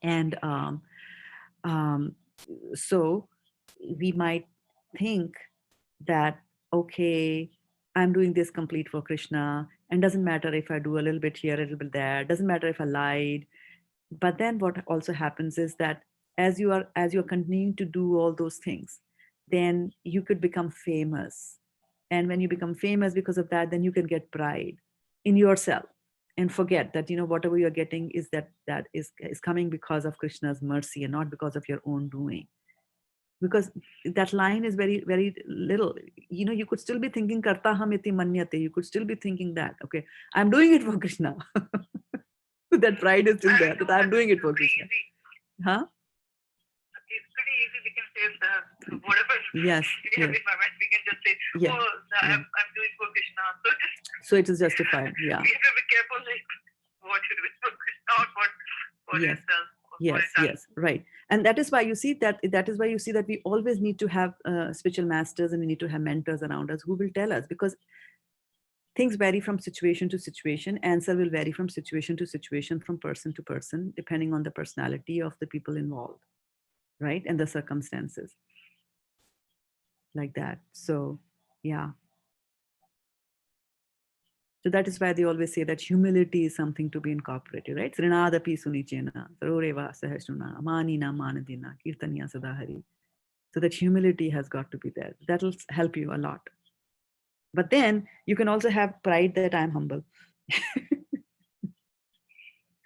And um, so we might think that, okay, I'm doing this complete for Krishna, and doesn't matter if I do a little bit here, a little bit there, doesn't matter if I lied. But then what also happens is that as you're continuing to do all those things, then you could become famous. And when you become famous because of that, then you can get pride in yourself and forget that, whatever you're getting is that is coming because of Krishna's mercy and not because of your own doing. Because that line is very, very little. You could still be thinking karta ham iti manyate. You could still be thinking that, okay, I'm doing it for Krishna. That pride is still there, that I'm doing it for Krishna. Huh? It's pretty easy. We can say whatever Yes, we have yes. in my mind. We can just say, Yeah, oh, yeah. I'm doing for Krishna. So it is justified. Yeah. We have to be careful, like what you do is for Krishna, not for Yes. yourself. Yes, right. And that is why you see that we always need to have spiritual masters, and we need to have mentors around us who will tell us, because things vary from situation to situation. Answer will vary from situation to situation, from person to person, depending on the personality of the people involved, right? And the circumstances, like that. So, yeah. So that is why they always say that humility is something to be incorporated, right? Srinadapi sunichena, saroreva sahasruna, amanina manadina, kirtaniya sadahari. So that humility has got to be there. That'll help you a lot. But then you can also have pride that I'm humble.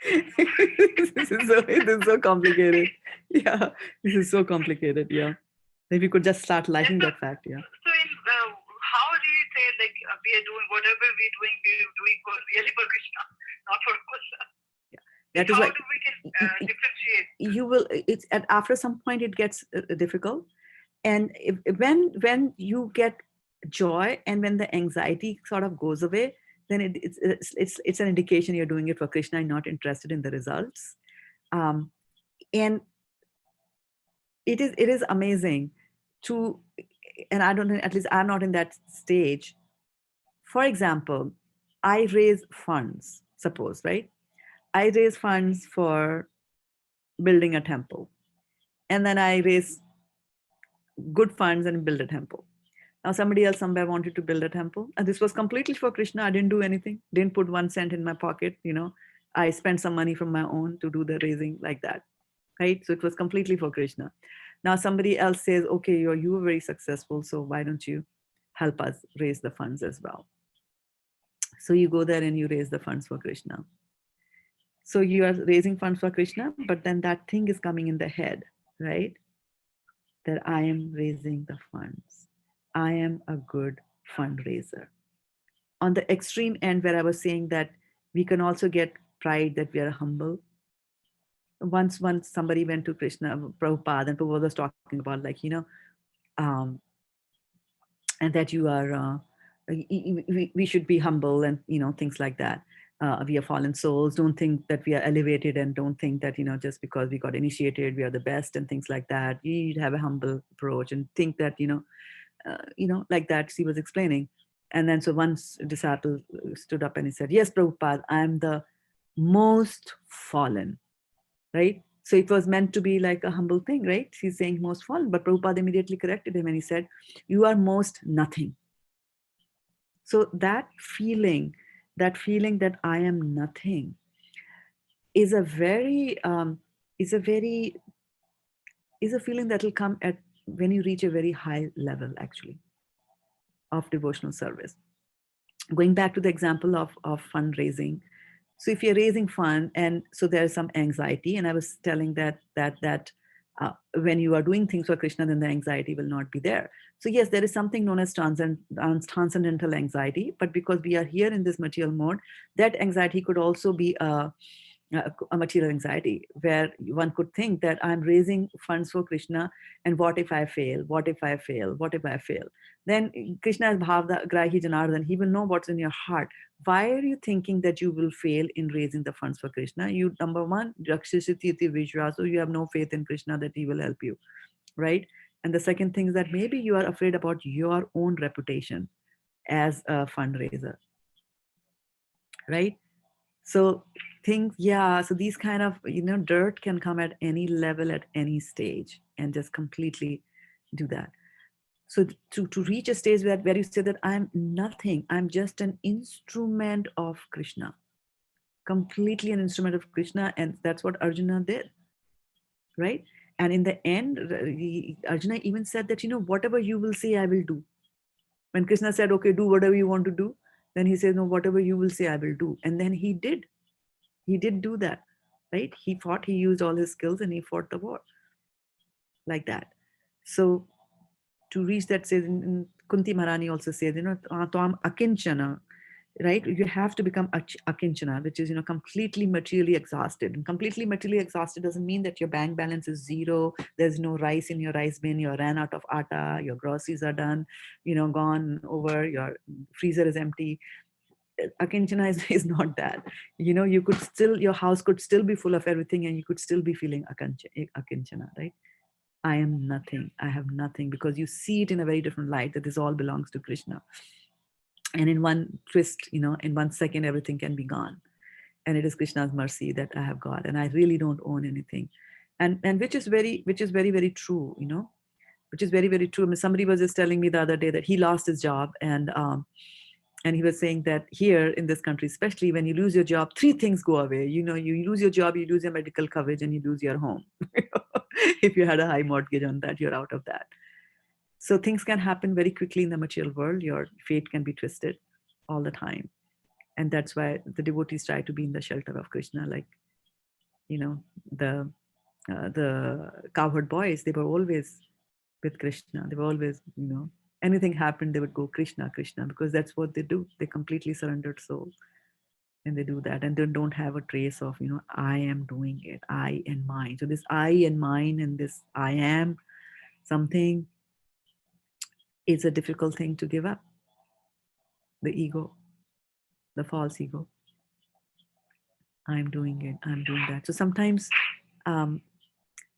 This is so complicated. Yeah, this is so complicated. Yeah. If you could just start liking that fact. Yeah. So how do you say, like, we are doing whatever we're doing for really for Krishna, not for ourselves? That is how why do we can differentiate? You will. It's after some point it gets difficult, and when you get joy, and when the anxiety sort of goes away, then it's an indication you're doing it for Krishna and not interested in the results. And it is amazing to, and I don't know, at least I'm not in that stage. For example, I raise funds, suppose, right? I raise funds for building a temple, and then I raise good funds and build a temple. Now somebody else somewhere wanted to build a temple, and this was completely for Krishna. I didn't do anything, didn't put 1 cent in my pocket. I spent some money from my own to do the raising like that, right? So it was completely for Krishna. Now somebody else says, okay, you were very successful, so why don't you help us raise the funds as well? So you go there and you raise the funds for Krishna. So you are raising funds for Krishna, but then that thing is coming in the head, right? That I am raising the funds. I am a good fundraiser. On the extreme end, where I was saying that we can also get pride that we are humble. Once somebody went to Krishna, Prabhupada, and Prabhupada was talking about, like, um, and that you are, we should be humble, and, things like that. We are fallen souls. Don't think that we are elevated, and don't think that, just because we got initiated, we are the best, and things like that. You have a humble approach and think that, like that she was explaining. And then so once disciple stood up and he said, yes, Prabhupada, I'm the most fallen, right? So it was meant to be like a humble thing, right? She's saying most fallen, but Prabhupada immediately corrected him and he said, you are most nothing. So that feeling that I am nothing is a very, is a very, is a feeling that will come at when you reach a very high level, actually, of devotional service. Going back to the example of fundraising. So if you're raising fund, and so there's some anxiety, and I was telling that when you are doing things for Krishna, then the anxiety will not be there. So yes, there is something known as transcendental anxiety, but because we are here in this material mode, that anxiety could also be a material anxiety, where one could think that I'm raising funds for Krishna, and what if I fail? What if I fail? What if I fail? Then Krishna is Bhavda Grahi Janardhan. He will know what's in your heart. Why are you thinking that you will fail in raising the funds for Krishna? You, number one, Rakshasiti Vishwa, so you have no faith in Krishna that he will help you, right? And the second thing is that maybe you are afraid about your own reputation as a fundraiser, right? So things, yeah, so these kind of, dirt can come at any level, at any stage, and just completely do that. So to reach a stage where you say that I'm nothing, I'm just an instrument of Krishna, completely an instrument of Krishna, and that's what Arjuna did, right? And in the end, Arjuna even said that, whatever you will say, I will do. When Krishna said, okay, do whatever you want to do, then he said, no, whatever you will say, I will do. And then he did do that, right? He fought, he used all his skills, and he fought the war like that. So to reach that, says in Kunti Maharani also says, Tam akinchana, right? You have to become akinchana, which is, completely materially exhausted. And completely materially exhausted doesn't mean that your bank balance is zero, there's no rice in your rice bin, you ran out of atta, your groceries are done, gone over, your freezer is empty. Akinchana is not that. You could still, your house could still be full of everything, and you could still be feeling akinchana, right? I am nothing, I have nothing, because you see it in a very different light, that this all belongs to Krishna. And in one twist, in 1 second, everything can be gone. And it is Krishna's mercy that I have got, and I really don't own anything. And which is very, very true, which is very, very true. I mean, somebody was just telling me the other day that he lost his job, and he was saying that here in this country, especially, when you lose your job, three things go away. You lose your job, you lose your medical coverage, and you lose your home. If you had a high mortgage on that, you're out of that. So things can happen very quickly in the material world. Your fate can be twisted all the time. And that's why the devotees try to be in the shelter of Krishna. Like, you know, the cowherd boys, they were always with Krishna. They were always, anything happened, they would go Krishna, Krishna, because that's what they do. They completely surrendered soul, and they do that, and they don't have a trace of, I am doing it, I and mine. So this I and mine, and this I am something, is a difficult thing to give up. The ego, the false ego. I'm doing it, I'm doing that. So um,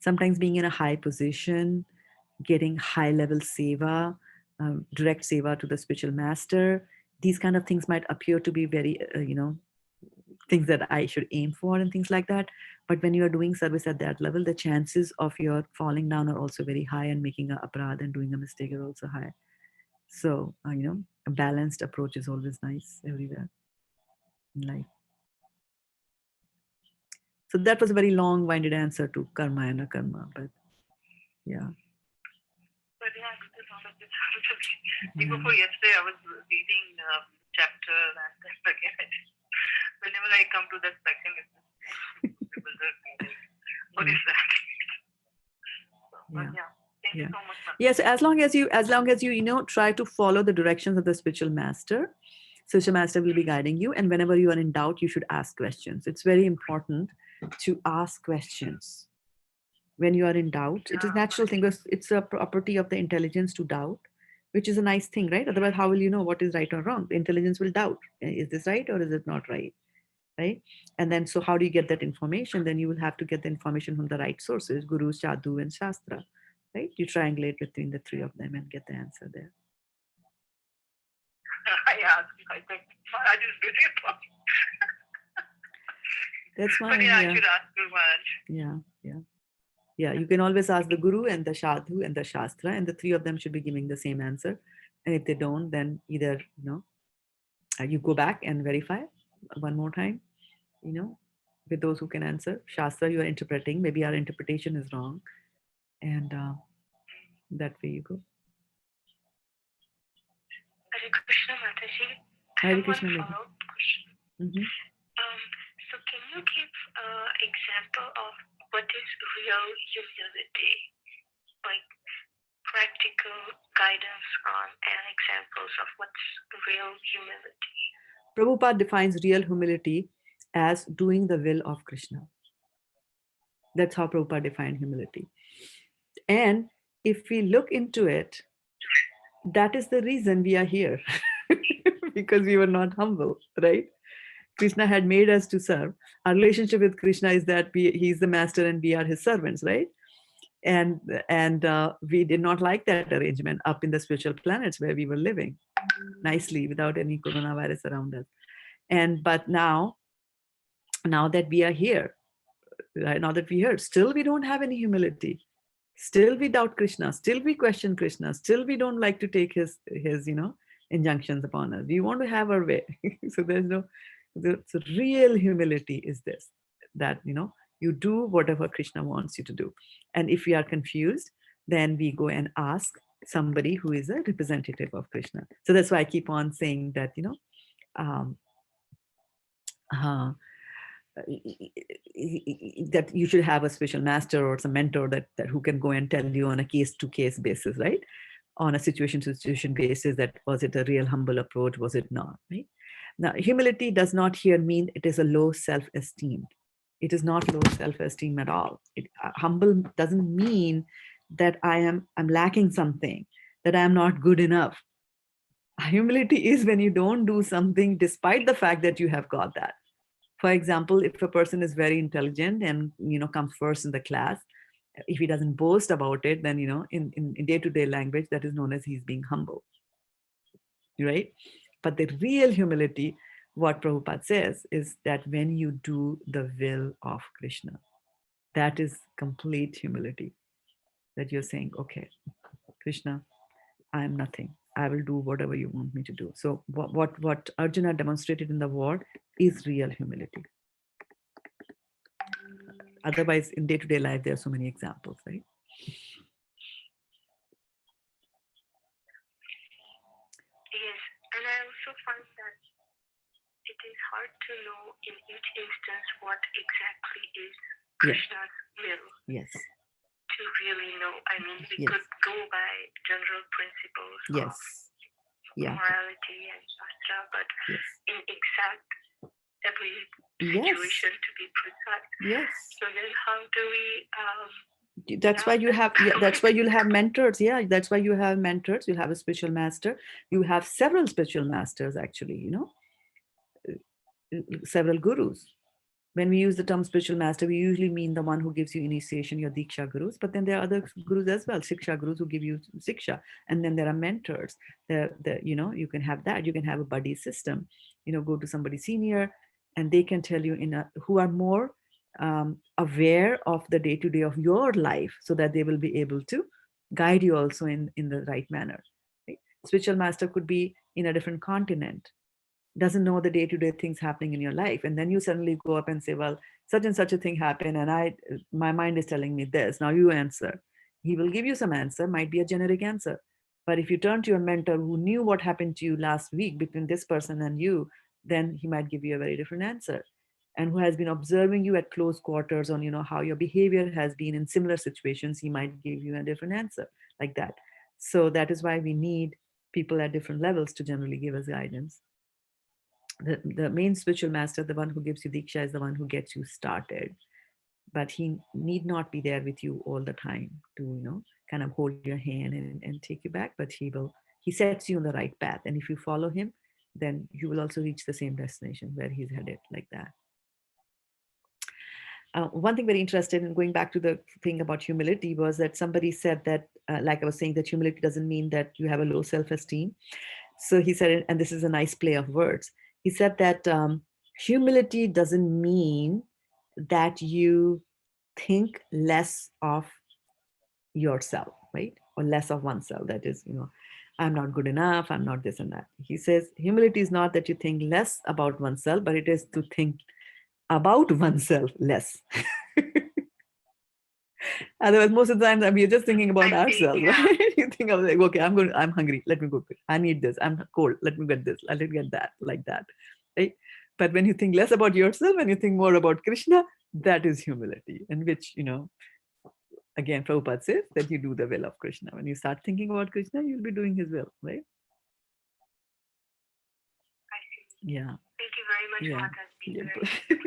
sometimes being in a high position, getting high level seva, direct seva to the spiritual master, these kind of things might appear to be very, things that I should aim for and things like that. But when you are doing service at that level, the chances of your falling down are also very high, and making a aparadh and doing a mistake are also high. So, a balanced approach is always nice everywhere in life. So that was a very long-winded answer to karma and akarma, but yeah. But yeah, this all of this happened to me. Before yesterday, I was reading chapter and then again, whenever I come to that section, people just like, what is that? But yeah. Thank you so much. Yes, as long as you try to follow the directions of the spiritual master will be guiding you, and whenever you are in doubt, you should ask questions. It's very important to ask questions when you are in doubt. It is a natural thing, because it's a property of the intelligence to doubt, which is a nice thing, right? Otherwise, how will you know what is right or wrong? The intelligence will doubt. Is this right or is it not right? Right? And then, so how do you get that information? Then you will have to get the information from the right sources, Guru, Sadhu, and Shastra. Right? You triangulate between the three of them and get the answer there. I asked, I think Maharaj is busy. That's fine. But yeah, I should ask Guru Maharaj. Yeah, you can always ask the Guru and the Sadhu and the Shastra, and the three of them should be giving the same answer. And if they don't, then either, you go back and verify one more time, with those who can answer. Shastra, you are interpreting. Maybe our interpretation is wrong. And that way you go. Hare Krishna, Mataji. Hare Krishna. Follow-up question. So can you give an example of what is real humility? Like practical guidance on and examples of what's real humility. Prabhupada defines real humility as doing the will of Krishna. That's how Prabhupada defined humility. And if we look into it, that is the reason we are here. Because we were not humble, right? Krishna had made us to serve. Our relationship with Krishna is that he's the master and we are his servants, right? And we did not like that arrangement up in the spiritual planets where we were living nicely without any coronavirus around us. But now that we are here, right? Now that we heard, still we don't have any humility. Still we doubt Krishna. Still we question Krishna. Still we don't like to take his injunctions upon us. We want to have our way. So so real humility is this, that you do whatever Krishna wants you to do. And if we are confused, then we go and ask somebody who is a representative of Krishna. So that's why I keep on saying that that you should have a special master or some mentor that who can go and tell you on a case-to-case basis, right? On a situation-to-situation basis, that was it a real humble approach, was it not, right? Now, humility does not here mean it is a low self-esteem. It is not low self-esteem at all. Humble doesn't mean that I'm lacking something, that I'm not good enough. Humility is when you don't do something despite the fact that you have got that. For example, if a person is very intelligent and comes first in the class, if he doesn't boast about it, then in day-to-day language, that is known as he's being humble, right? But the real humility, what Prabhupada says, is that when you do the will of Krishna, that is complete humility. That you're saying, okay, Krishna, I am nothing. I will do whatever you want me to do. So what Arjuna demonstrated in the war is real humility. Otherwise, in day-to-day life, there are so many examples, right? Yes, and I also find that it is hard to know in each instance what exactly is Krishna's will. Yes. To really know. I mean, we could go by general principles of morality and shastra, but in exact every situation to be precise. Yes. So then how do we that's why you have that's why you'll have mentors. That's why you have mentors. You'll have a spiritual master. You have several spiritual masters, actually, several gurus. When we use the term spiritual master, we usually mean the one who gives you initiation, your Diksha gurus. But then there are other gurus as well, Siksha gurus, who give you Siksha. And then there are mentors. You can have that. You can have a buddy system. Go to somebody senior, and they can tell you who are more aware of the day-to-day of your life, so that they will be able to guide you also in the right manner. Right? Spiritual master could be in a different continent. doesn't know the day-to-day things happening in your life, and then you suddenly go up and say, well, such and such a thing happened, and my mind is telling me this, now you answer. He will give you some answer, might be a generic answer. But if you turn to your mentor who knew what happened to you last week between this person and you, then he might give you a very different answer. And who has been observing you at close quarters on, how your behavior has been in similar situations, he might give you a different answer, like that. So that is why we need people at different levels to generally give us guidance. The main spiritual master, the one who gives you diksha, is the one who gets you started. But he need not be there with you all the time to, kind of hold your hand and take you back. But he sets you on the right path. And if you follow him, then you will also reach the same destination where he's headed, like that. One thing very interesting, and going back to the thing about humility, was that somebody said that, like I was saying, that humility doesn't mean that you have a low self-esteem. So he said, and this is a nice play of words, he said that humility doesn't mean that you think less of yourself, right? Or less of oneself. That is, I'm not good enough, I'm not this and that. He says humility is not that you think less about oneself, but it is to think about oneself less. Otherwise, most of the time we're just thinking about ourselves, right? You think of like, okay, I'm hungry, let me go quick. I need this, I'm cold, let me get this, let me get that, like that, right? But when you think less about yourself and you think more about Krishna, that is humility, in which, again, Prabhupada says that you do the will of Krishna. When you start thinking about Krishna, you'll be doing his will, right? I see. Yeah. Thank you very much, Yeah. Mataji.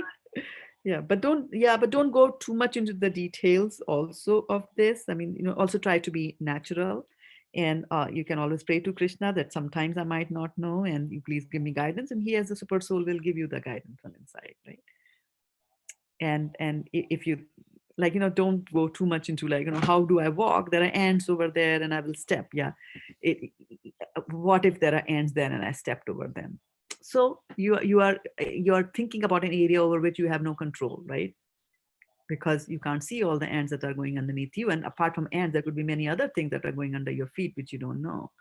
Yeah, but don't go too much into the details also of this. I mean, also try to be natural, and you can always pray to Krishna that sometimes I might not know, and you please give me guidance, and he as a super soul will give you the guidance from inside, right? And if you like, don't go too much into like, how do I walk? There are ants over there, and I will step. Yeah, what if there are ants there and I stepped over them? So you are thinking about an area over which you have no control, right? Because you can't see all the ants that are going underneath you, and apart from ants there could be many other things that are going under your feet which you don't know,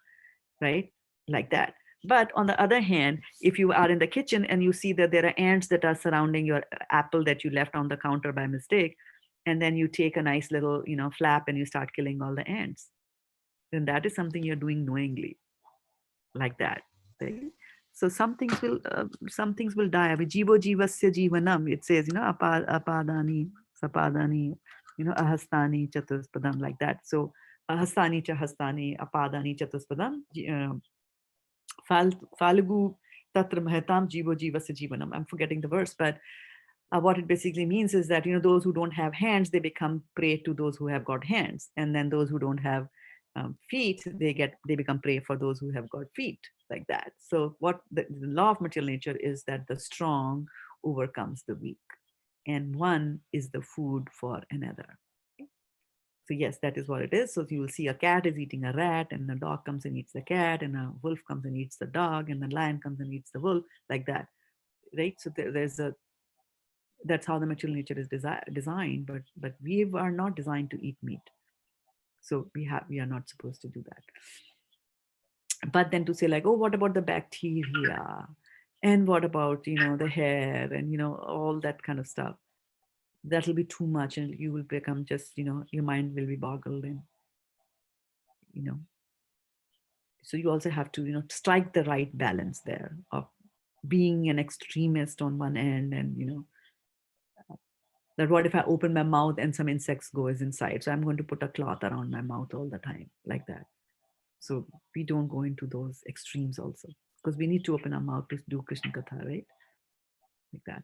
right? Like that. But on the other hand, if you are in the kitchen and you see that there are ants that are surrounding your apple that you left on the counter by mistake, and then you take a nice little flap and you start killing all the ants, then that is something you're doing knowingly, like that, right? So some things will die. I mean, jivo jivasya jivanam, it says, apadani sapadani, ahastani chatuspadam, like that. So ahastani cha hastani apadani chatuspadam, falugu tatra mahatam jivo jivasya jivanam. I'm forgetting the verse, but what it basically means is that, those who don't have hands, they become prey to those who have got hands, and then those who don't have feet, they become prey for those who have got feet, like that. So what the law of material nature is that the strong overcomes the weak, and one is the food for another. So yes, that is what it is. So you will see a cat is eating a rat, and a dog comes and eats the cat, and a wolf comes and eats the dog, and the lion comes and eats the wolf, like that, right? So that's how the material nature is designed, but we are not designed to eat meat, so we are not supposed to do that. But then to say like, oh, what about the bacteria, and what about the hair, and all that kind of stuff, that'll be too much, and you will become just your mind will be boggled, and you know so you also have to strike the right balance there of being an extremist on one end, and that what if I open my mouth and some insects goes inside, so I'm going to put a cloth around my mouth all the time, like that. So we don't go into those extremes also, because we need to open our mouth to do Krishna Katha, right? Like that.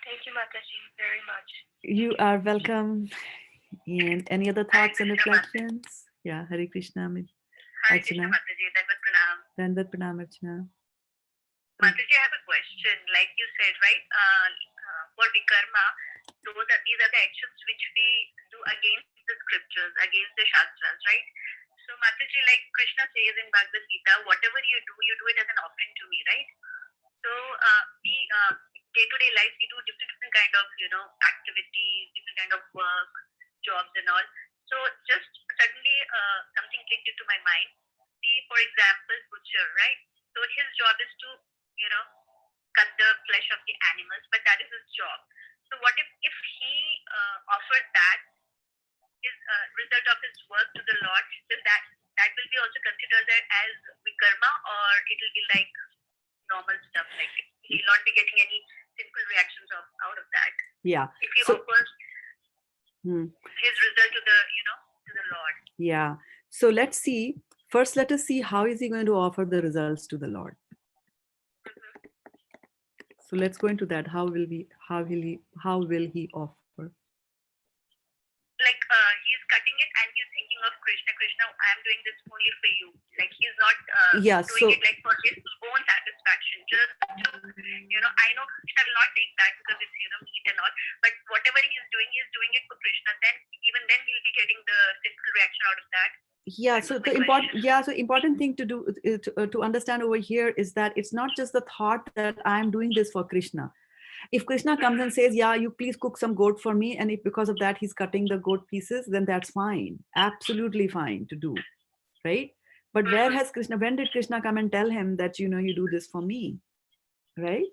Thank you, Mataji, very much. You are welcome. And any other thoughts and reflections? Yeah, Hare Krishna. Hare Krishna, Mataji. Dandavat pranam. Dandavat pranam, Archana. Mataji, I have a question. Like you said, right? For vikarma, these are the actions which we do against the scriptures, against the shastras, right? So Mataji, like Krishna says in Bhagavad Gita, whatever you do it as an offering to me, right? So we day-to-day life, we do different kind of activities, different kind of work, jobs and all. So just suddenly something clicked into my mind. See, for example, butcher, right? So his job is to, cut the flesh of the animals, but that is his job. So what if he offered that, his result of his work to the Lord, will that will be also considered as vikarma, or it will be like normal stuff, like he'll not be getting any simple reactions out of that. Yeah. If he offers his result to the Lord. Yeah. So let's see. First, let us see how is he going to offer the results to the Lord. So let's go into that. How will he offer? Like he's cutting it and he's thinking of Krishna. Krishna, I am doing this only for you. Like he's not doing it like for his own satisfaction. Just to, I know Krishna will not take that because it's meat and all. But whatever he's doing it for Krishna. Then even then he'll be getting the simple reaction out of that. Yeah. So the important thing to do to understand over here is that it's not just the thought that I'm doing this for Krishna. If Krishna comes and says, yeah, you please cook some goat for me, and if because of that he's cutting the goat pieces, then that's fine, absolutely fine to do, right? But when did Krishna come and tell him that you do this for me, right?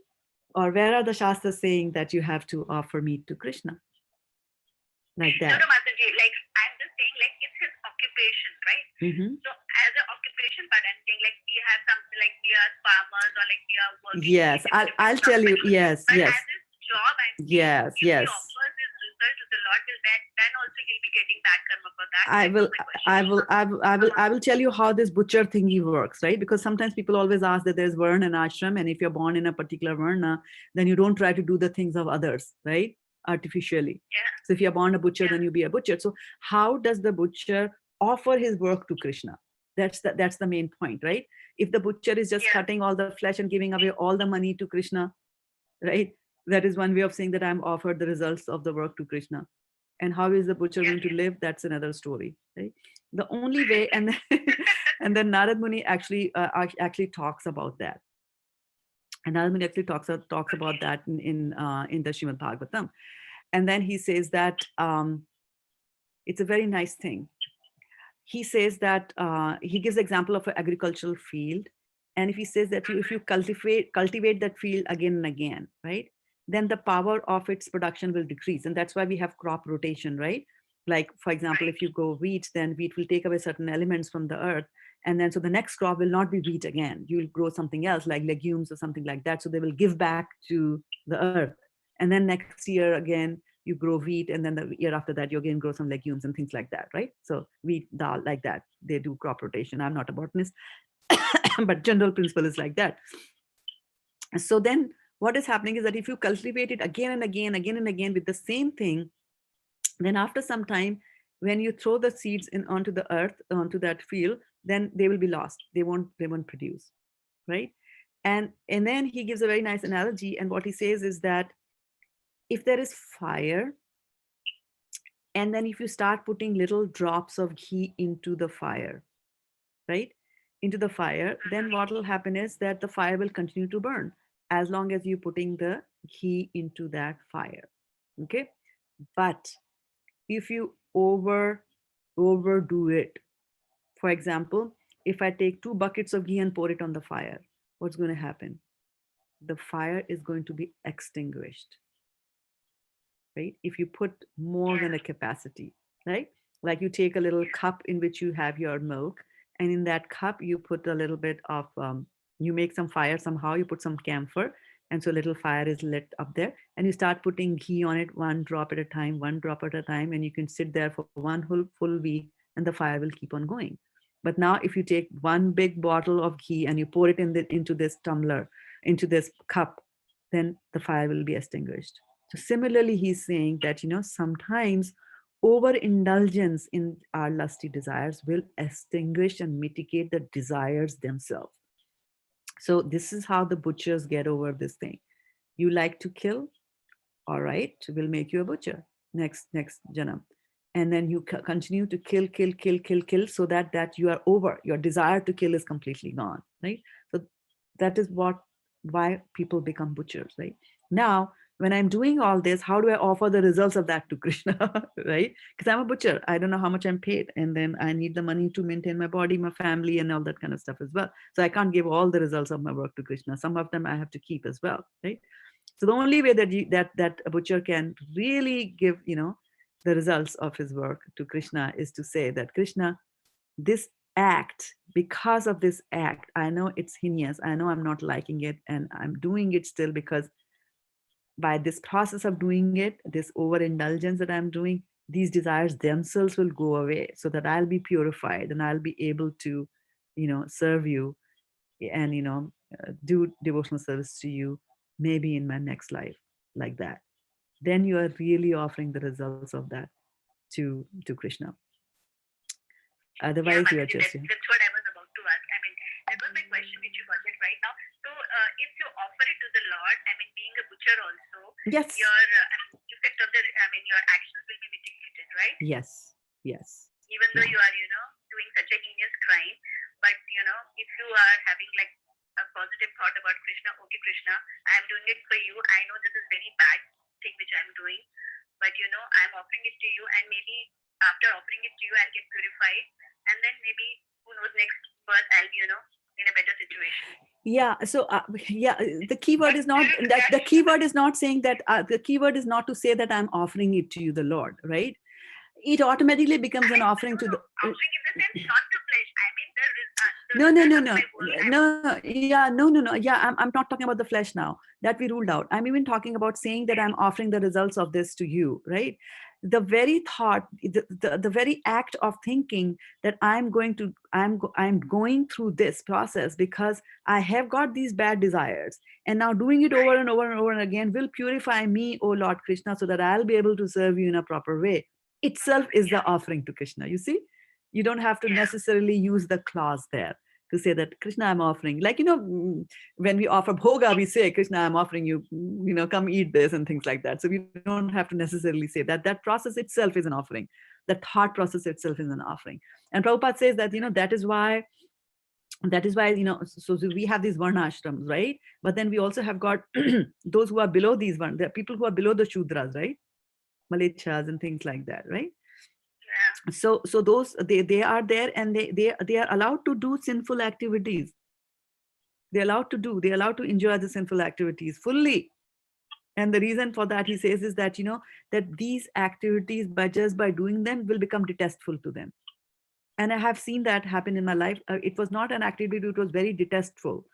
Or where are the Shastras saying that you have to offer meat to Krishna like that? No, Mataji, like I'm just saying, like it's his occupation, right? So as an occupation, but I'm saying like we have something like we are farmers or like we are working. Yes, I'll tell you. Yes, but yes. As his job, I'm saying, yes, if yes. he offers his result to the Lord, then also he'll be getting bad karma for that. I will tell you how this butcher thingy works, right? Because sometimes people always ask that there's varna and ashram, and if you're born in a particular varna, then you don't try to do the things of others, right? Artificially. Yeah. So if you're born a butcher, then you be a butcher. So how does the butcher offer his work to Krishna? That's the main point, right? If the butcher is just cutting all the flesh and giving away all the money to Krishna, right? That is one way of saying that I'm offered the results of the work to Krishna. And how is the butcher going to live? That's another story, right? The only way, and then, and then Narad Muni actually talks about that. And Narad Muni actually talks about that in the Srimad Bhagavatam. And then he says that it's a very nice thing. He says that he gives example of an agricultural field. And if he says that if you cultivate that field again and again, right, then the power of its production will decrease. And that's why we have crop rotation, right? Like, for example, if you grow wheat, then wheat will take away certain elements from the earth. And then so the next crop will not be wheat again. You will grow something else like legumes or something like that. So they will give back to the earth. And then next year again, you grow wheat, and then the year after that, you again grow some legumes and things like that, right? So wheat, dal, like that. They do crop rotation. I'm not a botanist, but general principle is like that. So then what is happening is that if you cultivate it again and again with the same thing, then after some time, when you throw the seeds onto the earth, onto that field, then they will be lost. They won't produce, right? And then he gives a very nice analogy. And what he says is that if there is fire, and then if you start putting little drops of ghee into the fire, right? Into the fire, then what will happen is that the fire will continue to burn as long as you're putting the ghee into that fire, okay? But if you overdo it, for example, if I take 2 buckets of ghee and pour it on the fire, what's going to happen? The fire is going to be extinguished, right? If you put more than a capacity, right? Like you take a little cup in which you have your milk, and in that cup you put a little bit of, you make some fire somehow, you put some camphor, and so a little fire is lit up there, and you start putting ghee on it, 1 drop at a time, and you can sit there for 1 full week, and the fire will keep on going. But now if you take 1 big bottle of ghee and you pour it into this tumbler, into this cup, then the fire will be extinguished. So similarly, he's saying that, sometimes overindulgence in our lusty desires will extinguish and mitigate the desires themselves. So this is how the butchers get over this thing. You like to kill? All right, we'll make you a butcher next janam. And then you continue to kill so that you are over. Your desire to kill is completely gone, right? So that is why people become butchers, right? Now, when I'm doing all this, how do I offer the results of that to Krishna, right? Because I'm a butcher. I don't know how much I'm paid. And then I need the money to maintain my body, my family, and all that kind of stuff as well. So I can't give all the results of my work to Krishna. Some of them I have to keep as well, right? So the only way that that a butcher can really give, the results of his work to Krishna is to say that, Krishna, this act, because of this act, I know it's heinous. I know I'm not liking it, and I'm doing it still because by this process of doing it, this overindulgence that I'm doing, these desires themselves will go away so that I'll be purified and I'll be able to, serve you and, do devotional service to you, maybe in my next life, like that. Then you are really offering the results of that to Krishna. Yeah, Otherwise, you are Mataji, just, that's what I was about to ask. I mean, that was my question which you got it right now. So, if you offer it to the Lord, I mean, being a butcher also, yes, your effect of the, I mean, your actions will be mitigated, right? yes, yes. Even though you are, doing such a heinous crime, but if you are having like a positive thought about Krishna, okay, Krishna, I am doing it for you. I know this is very bad thing which I'm doing, but I'm offering it to you, and maybe after offering it to you, I'll get purified, and then maybe who knows, next birth I'll be, in a better situation. Yeah, so the keyword is not that, the keyword is not saying that, the keyword is not to say that I'm offering it to you, the Lord, right? It automatically becomes an offering to the offering in the sense, not the flesh. I mean the no, result of my work. no. Yeah, I'm not talking about the flesh now. That we ruled out. I'm even talking about saying that I'm offering the results of this to you, right? The very thought, the very act of thinking that I'm going through this process because I have got these bad desires, and now doing it over and over and over and again will purify me, oh Lord Krishna, so that I'll be able to serve you in a proper way. Itself is the offering to Krishna. You see, you don't have to necessarily use the clause there to say that, Krishna, I'm offering. Like, when we offer bhoga, we say, Krishna, I'm offering you, come eat this and things like that. So we don't have to necessarily say that. That process itself is an offering. The thought process itself is an offering. And Prabhupada says that, that is why, so we have these varna ashrams, right? But then we also have got those who are below these varna, the people who are below the shudras, right? Malechas and things like that, right? So those, they are there, and they are allowed to do sinful activities. They're allowed to enjoy the sinful activities fully. And the reason for that, he says, is that, that these activities, just by doing them, will become detestful to them. And I have seen that happen in my life. It was not an activity, it was very detestful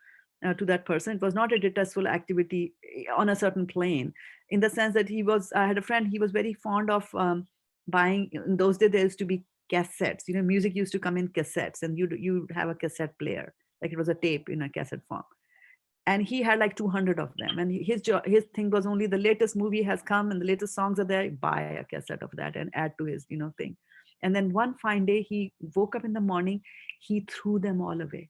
to that person. It was not a detestful activity on a certain plane, in the sense that I had a friend, he was very fond of buying. In those days, there used to be cassettes. Music used to come in cassettes, and you'd have a cassette player, like it was a tape in a cassette form. And he had like 200 of them, and his thing was, only the latest movie has come and the latest songs are there, buy a cassette of that and add to his thing. And then one fine day, he woke up in the morning, he threw them all away.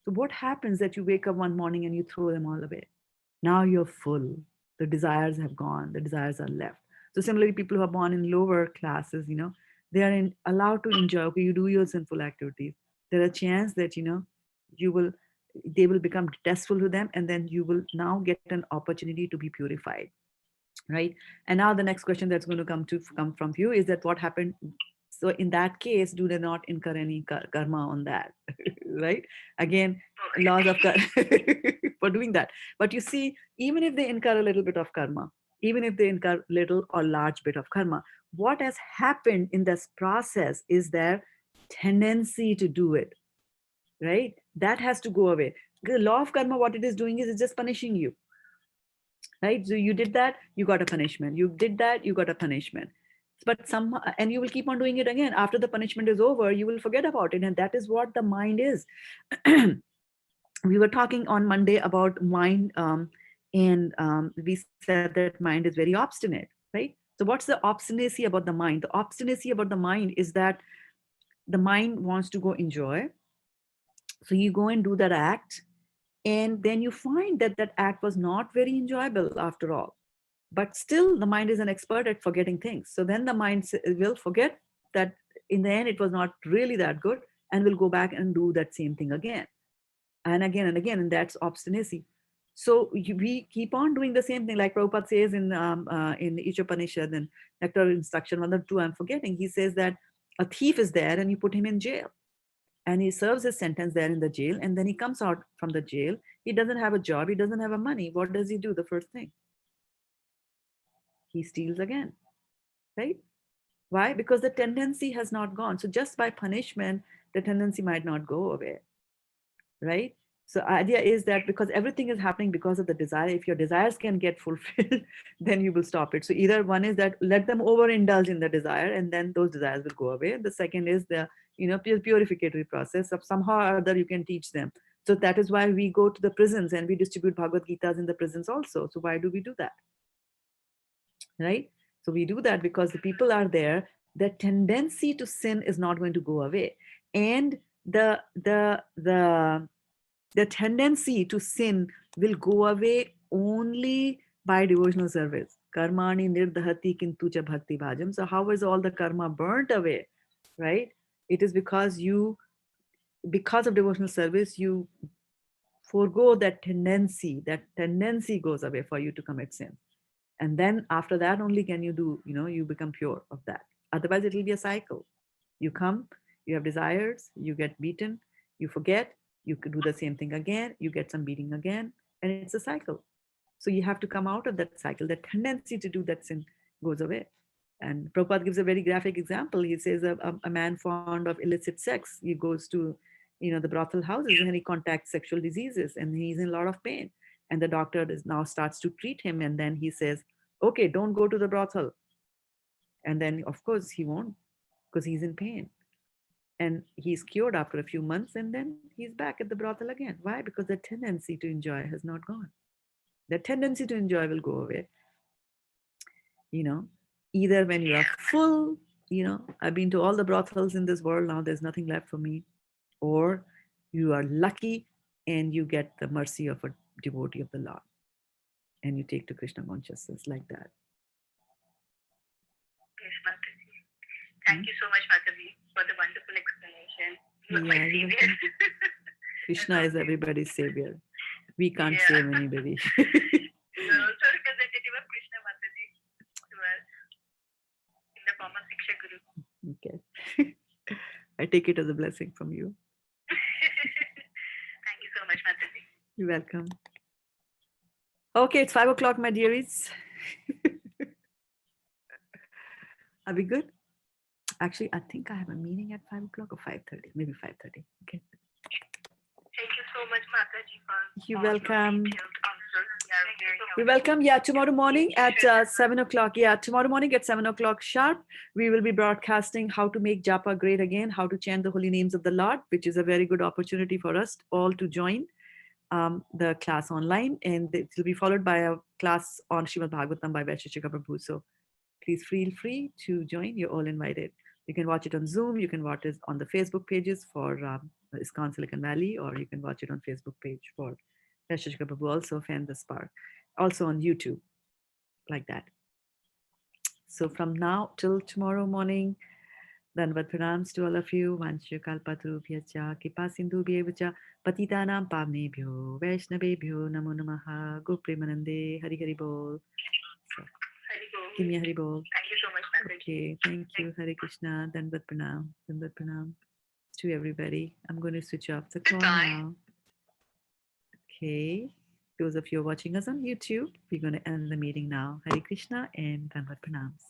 So what happens that you wake up one morning and you throw them all away? Now you're full. The desires have gone. The desires are left. So similarly, people who are born in lower classes, they are allowed to enjoy. Okay, you do your sinful activities. There are a chance that, you will, they will become detestful to them, and then you will now get an opportunity to be purified. Right. And now the next question that's going to come from you is that, what happened? So in that case, do they not incur any karma on that? Right? Again, laws of for doing that. But you see, even if they incur a little bit of karma, even if they incur little or large bit of karma, what has happened in this process is their tendency to do it. Right? That has to go away. The law of karma, what it is doing is it's just punishing you. Right? So you did that, you got a punishment. You did that, you got a punishment. But and you will keep on doing it again. After the punishment is over, you will forget about it. And that is what the mind is. We were talking on Monday about mind, and we said that mind is very obstinate, right? So what's the obstinacy about the mind? The obstinacy about the mind is that the mind wants to go enjoy. So you go and do that act, and then you find that that act was not very enjoyable after all. But still, the mind is an expert at forgetting things. So then the mind will forget that in the end, it was not really that good, and will go back and do that same thing again and again and again. And that's obstinacy. So we keep on doing the same thing, like Prabhupada says in each Upanishad and Nectar Instruction 1 or 2, I'm forgetting. He says that a thief is there and you put him in jail, and he serves his sentence there in the jail, and then he comes out from the jail. He doesn't have a job. He doesn't have a money. What does he do? The first thing, he steals again, right? Why? Because the tendency has not gone. So just by punishment, the tendency might not go away, right? So idea is that because everything is happening because of the desire, if your desires can get fulfilled, then you will stop it. So either one is that let them overindulge in the desire, and then those desires will go away. The second is the purificatory process of somehow or other you can teach them. So that is why we go to the prisons and we distribute Bhagavad Gitas in the prisons also. So why do we do that? Right? So we do that because the people are there. The tendency to sin is not going to go away, and the tendency to sin will go away only by devotional service. Karmani nirdhati kintu cha bhakti bhajam. So how is all the karma burnt away? Right? It is because because of devotional service, you forego that tendency. That tendency goes away for you to commit sin. And then after that only can you do, you become pure of that. Otherwise it will be a cycle. You come, you have desires, you get beaten, you forget, you could do the same thing again, you get some beating again, and it's a cycle. So you have to come out of that cycle. That tendency to do that sin goes away. And Prabhupada gives a very graphic example. He says a man fond of illicit sex, he goes to the brothel houses and he contacts sexual diseases and he's in a lot of pain. And the doctor now starts to treat him, and then he says, okay, don't go to the brothel. And then of course he won't, because he's in pain. And he's cured after a few months, and then he's back at the brothel again. Why? Because the tendency to enjoy has not gone. The tendency to enjoy will go away. Either when you are full, I've been to all the brothels in this world, now there's nothing left for me, or you are lucky and you get the mercy of a devotee of the Lord and you take to Krishna consciousness like that. Yes, Mataji. Thank you so much, Mataji, for the wonderful explanation. You are my savior. Krishna is everybody's savior. We can't save anybody. You're also representative of Krishna, Mataji, to us in the form of Siksha Guru. Okay. I take it as a blessing from you. Thank you so much, Mataji. You're welcome. Okay, it's 5 o'clock, my dearies. Are we good? Actually, I think I have a meeting at 5 o'clock or 5:30, maybe 5:30. Okay. Thank you so much, Mataji, for You're welcome. You're welcome. Yeah, tomorrow morning at 7 o'clock. Yeah, tomorrow morning at 7 o'clock sharp, we will be broadcasting how to make japa great again, how to chant the holy names of the Lord, which is a very good opportunity for us all to join the class online. And it will be followed by a class on Srimad Bhagavatam by Vaisheshika Prabhu. So please feel free to join. You're all invited. You can watch it on Zoom. You can watch it on the Facebook pages for ISKCON Silicon Valley, or you can watch it on Facebook page for Vaisheshika Prabhu, also Fan the Spark, also on YouTube, like that. So from now till tomorrow morning, Dandavat pranams to all of you. Vanshya kalpatarubhyacha kripa sindhubhyevacha patitanam pavnebhyo vaishnavebhyo namo namaha gopremanande hari hari bol. Give me a hari bol. Thank you so much, Mataji. Okay, thank you. Hare Krishna. Dandavat pranam to everybody. I'm going to switch off the call now. Okay. Those of you watching us on YouTube, we're going to end the meeting now. Hare Krishna and Dandavat pranams.